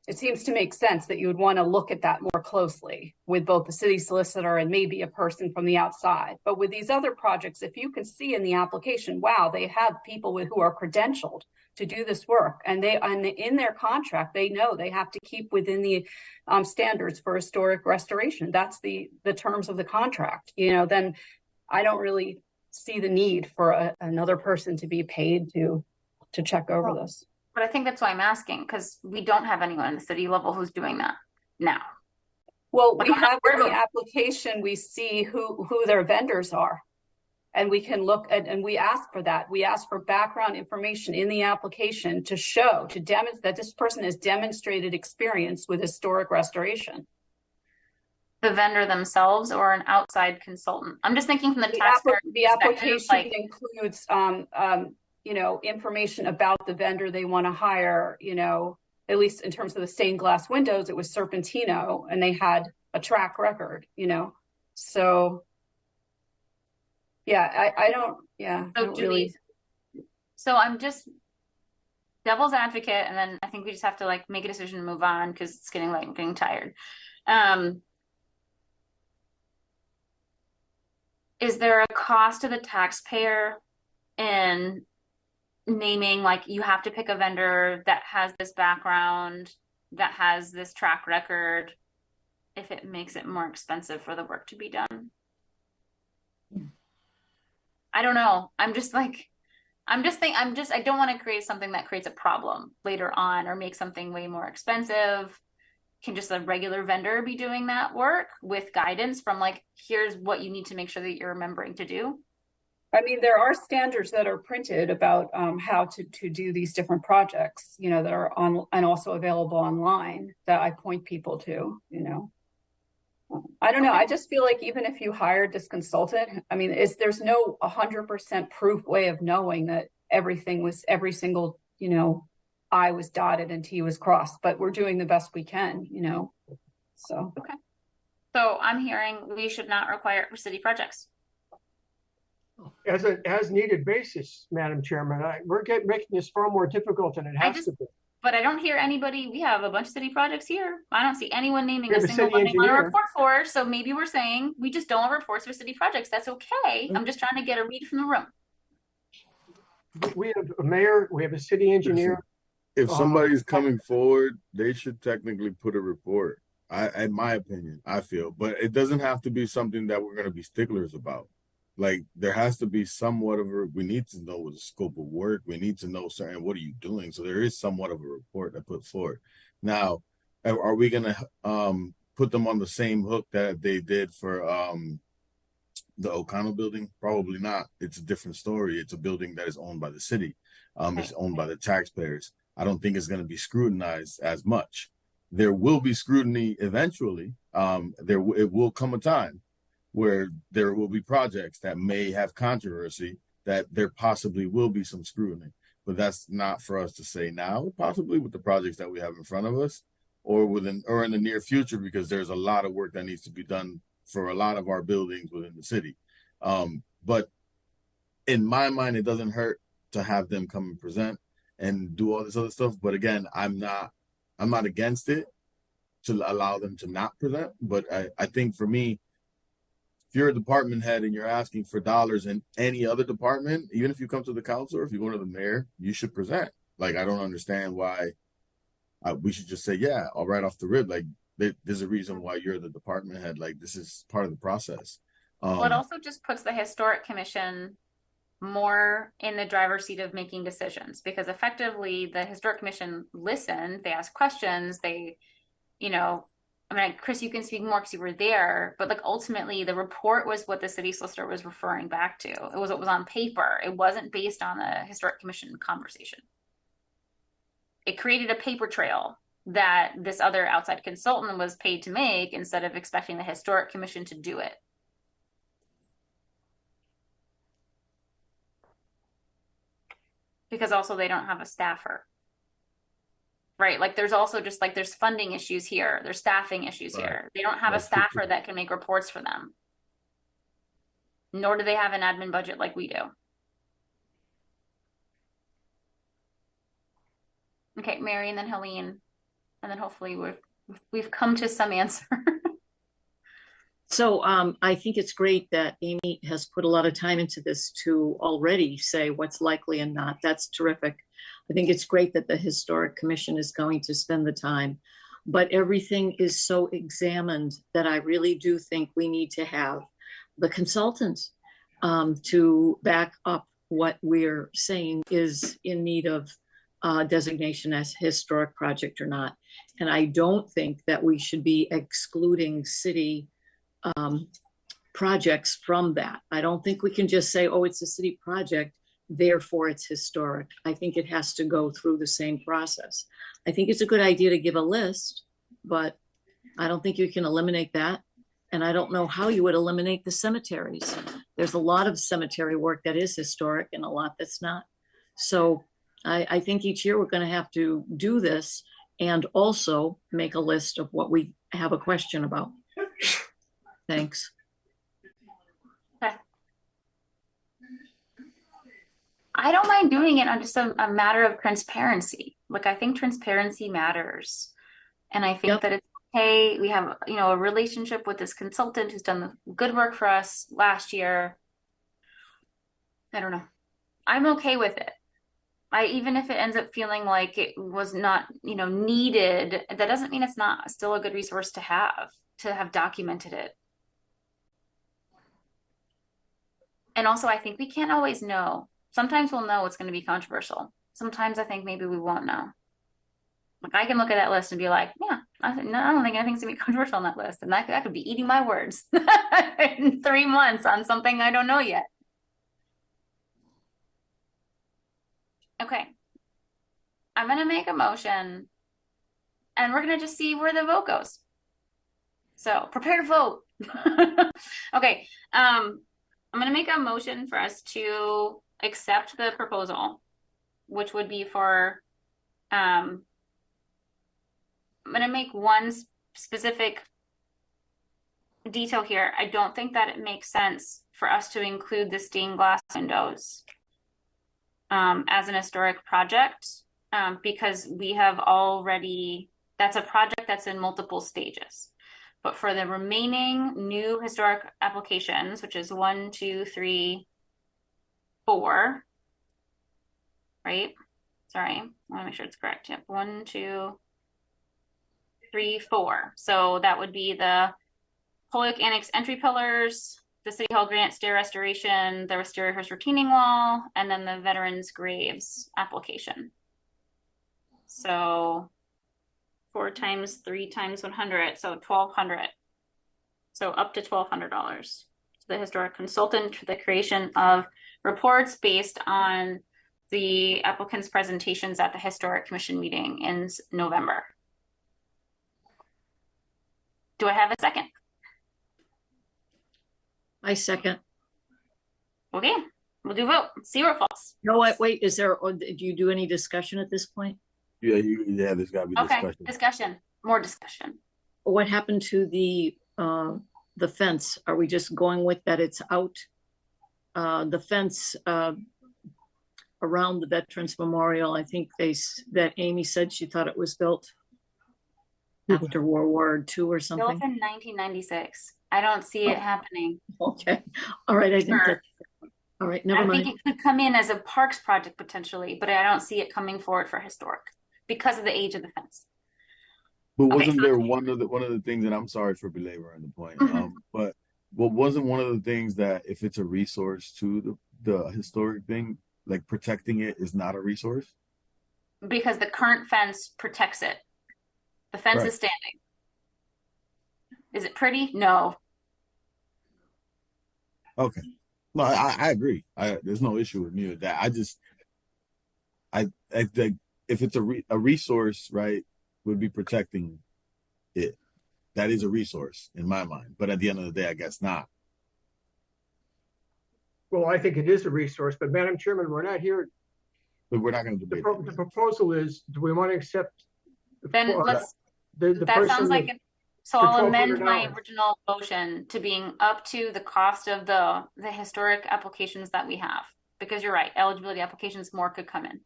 It seems to make sense that you would want to look at that more closely with both the city solicitor and maybe a person from the outside. But with these other projects, if you can see in the application, wow, they have people who are credentialed to do this work, and in their contract, they know they have to keep within the standards for historic restoration. That's the terms of the contract. Then I don't really see the need for another person to be paid to check over this. But I think that's why I'm asking, because we don't have anyone in the city level who's doing that now. Well, we have in the application, we see who their vendors are. And we can look at, and we ask for that. We ask for background information in the application to demonstrate that this person has demonstrated experience with historic restoration. The vendor themselves or an outside consultant? I'm just thinking from the taxpayer. The application includes, information about the vendor they want to hire. At least in terms of the stained glass windows, it was Serpentino, and they had a track record. So. Yeah, I don't really. So I'm just devil's advocate, and then I think we just have to make a decision and move on because it's getting late and getting tired. Is there a cost to the taxpayer in naming, you have to pick a vendor that has this background, that has this track record, if it makes it more expensive for the work to be done? I don't know. I don't want to create something that creates a problem later on or make something way more expensive. Can just a regular vendor be doing that work with guidance from here's what you need to make sure that you're remembering to do? I mean, there are standards that are printed about how to do these different projects, that are on and also available online that I point people to, I don't know. I just feel like even if you hired this consultant, I mean, there's no 100% proof way of knowing that every single, I was dotted and T was crossed, but we're doing the best we can, so. Okay. So I'm hearing we should not require it for city projects. As needed basis, Madam Chairman, we're making this far more difficult than it has to be. But I don't hear anybody. We have a bunch of city projects here. I don't see anyone naming a single one they want to report for. So maybe we're saying we just don't want reports for city projects. That's okay. I'm just trying to get a read from the room. We have a mayor. We have a city engineer. If somebody's coming forward, they should technically put a report. In my opinion, I feel. But it doesn't have to be something that we're going to be sticklers about. There has to be somewhat of we need to know the scope of work. We need to know what are you doing? So there is somewhat of a report that put forward. Now, are we going to put them on the same hook that they did for The O'Connell building? Probably not. It's a different story. It's a building that is owned by the city. It's owned by the taxpayers. I don't think it's going to be scrutinized as much. There will be scrutiny eventually. It will come a time where there will be projects that may have controversy, that there possibly will be some scrutiny. But that's not for us to say now, possibly with the projects that we have in front of us, or in the near future, because there's a lot of work that needs to be done for a lot of our buildings within the city. But in my mind, it doesn't hurt to have them come and present and do all this other stuff. But again, I'm not against it to allow them to not present. But I think for me, if you're a department head and you're asking for dollars in any other department, even if you come to the council or if you go to the mayor, you should present. Like, I don't understand why we should just say, yeah, all right off the rib. Like, there's a reason why you're the department head. Like, this is part of the process. Well, it also just puts the historic commission more in the driver's seat of making decisions, because effectively the historic commission listened, they asked questions, they, I mean, Chris, you can speak more because you were there, but like ultimately the report was what the city solicitor was referring back to. It was what was on paper. It wasn't based on a historic commission conversation. It created a paper trail that this other outside consultant was paid to make instead of expecting the historic commission to do it. Because also they don't have a staffer. Right, like there's also just like there's funding issues here, there's staffing issues here. They don't have a staffer that can make reports for them. Nor do they have an admin budget like we do. Okay, Mary, and then Helene, and then hopefully we've come to some answer. So I think it's great that Amy has put a lot of time into this to already say what's likely and not. That's terrific. I think it's great that the Historic Commission is going to spend the time, but everything is so examined that I really do think we need to have the consultant to back up what we're saying is in need of designation as historic project or not. And I don't think that we should be excluding city projects from that. I don't think we can just say, oh, it's a city project, therefore it's historic. I think it has to go through the same process. I think it's a good idea to give a list, but I don't think you can eliminate that. And I don't know how you would eliminate the cemeteries. There's a lot of cemetery work that is historic and a lot that's not. So I think each year we're going to have to do this and also make a list of what we have a question about. Thanks. Okay. I don't mind doing it on just a matter of transparency. Like, I think transparency matters. And I think that it's okay. We have, a relationship with this consultant who's done the good work for us last year. I don't know. I'm okay with it. Even if it ends up feeling like it was not, needed, that doesn't mean it's not still a good resource to have documented it. And also, I think we can't always know. Sometimes we'll know it's going to be controversial. Sometimes I think maybe we won't know. Like, I can look at that list and be like, yeah, I don't think anything's going to be controversial on that list. And I could be eating my words in 3 months on something I don't know yet. Okay. I'm going to make a motion and we're going to just see where the vote goes. So prepare to vote. Okay. I'm going to make a motion for us to accept the proposal, which would be for, I'm going to make one specific detail here. I don't think that it makes sense for us to include the stained glass windows as an historic project because we have already, that's a project that's in multiple stages. But for the remaining new historic applications, which is 1, 2, 3, 4, right? Sorry, I want to make sure it's correct. Yep, 1, 2, 3, 4. So that would be the Holyoke Annex entry pillars, the City Hall Grant stair restoration, the Wistariahurst retaining wall, and then the Veterans Graves application. So 4 times 3 times 100, so $1,200. So up to $1,200. to the historic consultant for the creation of reports based on the applicant's presentations at the Historic Commission meeting in November. Do I have a second? I second. Okay, we'll do vote. See where it falls. No, wait, is there, or do you do any discussion at this point? Yeah, there's got to be Okay, discussion. discussion, more discussion. What happened to the fence? Are we just going with that it's out? The fence around the Veterans Memorial, I think that Amy said she thought it was built after World War II or something. Built in 1996. I don't see it happening. Okay. All right. I think that. All right. Never mind. I think it could come in as a parks project potentially, but I don't see it coming forward for historic because of the age of the fence. But wasn't there one of the things, and I'm sorry for belaboring the point, but wasn't one of the things that if it's a resource to the historic thing, like protecting it is not a resource? Because the current fence protects it. The fence is standing. Is it pretty? No. Okay. No, I agree. There's no issue with me with that. I think if it's a resource, right, would be protecting it. That is a resource in my mind. But at the end of the day, I guess not. Well, I think it is a resource, but Madam Chairman, we're not here. But we're not going to debate. The proposal is, do we want to accept? Then let's, that sounds like it. So I'll amend my original motion to being up to the cost of the historic applications that we have, because you're right, eligibility applications more could come in.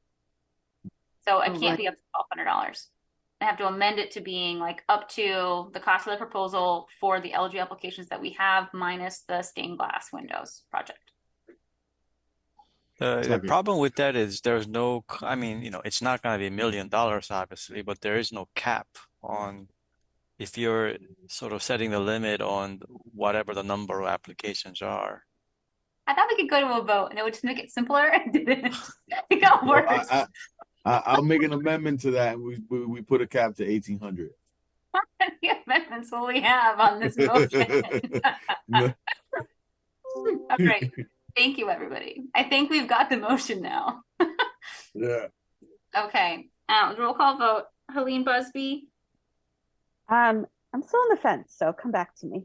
So it can't be up to $1,200. I have to amend it to being like up to the cost of the proposal for the eligibility applications that we have minus the stained glass windows project. The problem with that is there's no, I mean, it's not going to be $1 million, obviously, but there is no cap on if you're sort of setting the limit on whatever the number of applications are. I thought we could go to a vote and it would just make it simpler. It got worse. I'll make an amendment to that. We put a cap to 1,800. How many amendments will we have on this motion? All right. Thank you, everybody. I think we've got the motion now. Yeah. Okay. Roll call vote. Helene Busby. I'm still on the fence, so come back to me.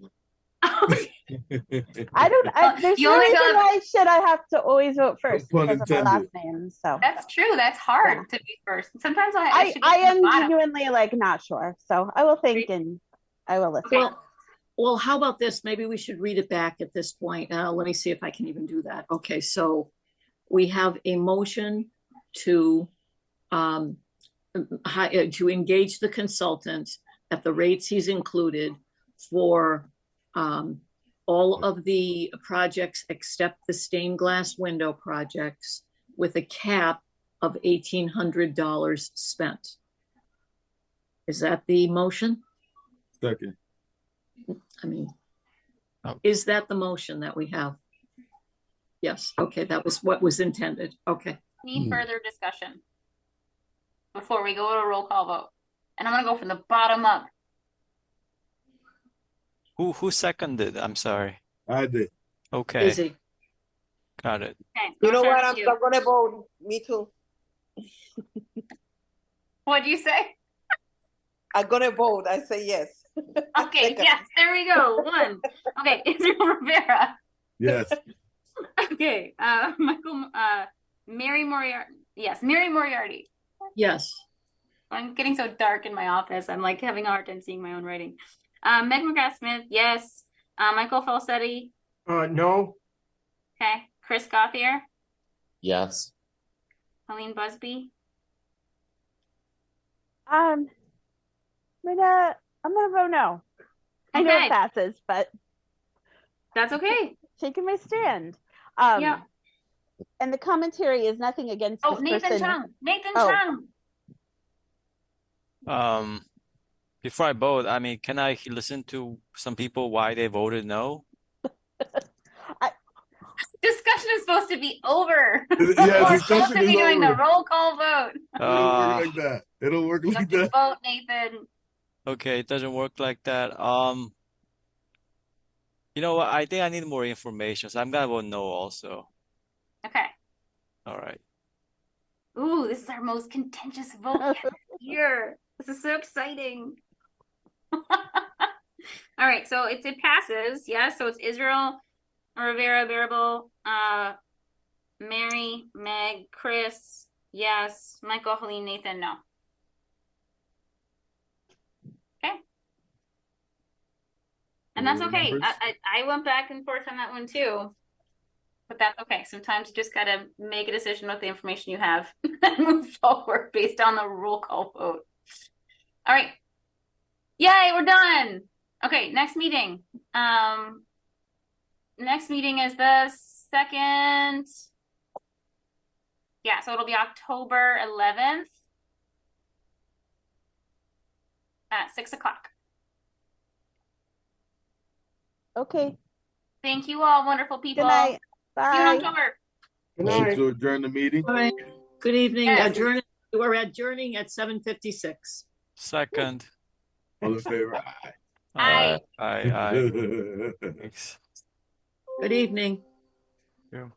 Okay. There's no reason why should I have to always vote first because of my last name. So that's true. That's hard to be first. Sometimes I am genuinely like not sure. So I will think and I will listen. Well, how about this? Maybe we should read it back at this point. Let me see if I can even do that. Okay, so we have a motion to engage the consultant at the rates he's included for all of the projects except the stained glass window projects with a cap of $1,800 spent. Is that the motion? Second. I mean, is that the motion that we have? Yes. Okay. That was what was intended. Okay. Need further discussion before we go to a roll call vote. And I'm going to go from the bottom up. Who seconded? I'm sorry. I did. Okay. Easy. Got it. Okay, you know what? I'm going to vote. Me too. What'd you say? I'm going to vote. I say yes. Okay, yes, there we go. One. Okay, Israel Rivera. Yes. Okay, Michael, Mary Moriarty. Yes, Mary Moriarty. Yes. I'm getting so dark in my office. I'm like having a hard time seeing my own writing. Meg McGrath-Smith, yes. Michael Falsetti. No. Okay. Chris Gauthier. Yes. Helene Busby. I'm gonna vote no. I know it passes, but that's okay. Taking my stand. Yeah. And the commentary is nothing against this Nathan person. Chung. Nathan Chung. Before I vote, I mean, can I listen to some people why they voted no? Discussion is supposed to be over. Yeah, we're supposed to be doing the roll call vote. It'll work like that. Vote, Nathan. Okay, it doesn't work like that. You know what? I think I need more information, so I'm gonna vote no also. Okay. All right. Ooh, this is our most contentious vote yet this year. This is so exciting. All right, so it passes. Yeah, so it's Israel, Rivera, Bearable, Mary, Meg, Chris, yes, Michael, Helene, Nathan, no. Okay. And that's okay. I went back and forth on that one too. But that's okay. Sometimes you just gotta make a decision with the information you have and move forward based on the roll call vote. All right. Yay, we're done. Okay, next meeting. Next meeting is the 2nd. Yeah, so it'll be October 11th at 6 o'clock. Okay. Thank you all, wonderful people. Good night. Bye. See you in October. Good Motion night. to adjourn the meeting. All right. Good evening. Yes. We're adjourning at 7:56. Second. All in favor? Aye. Aye. Aye. Thanks. Good evening. Yeah.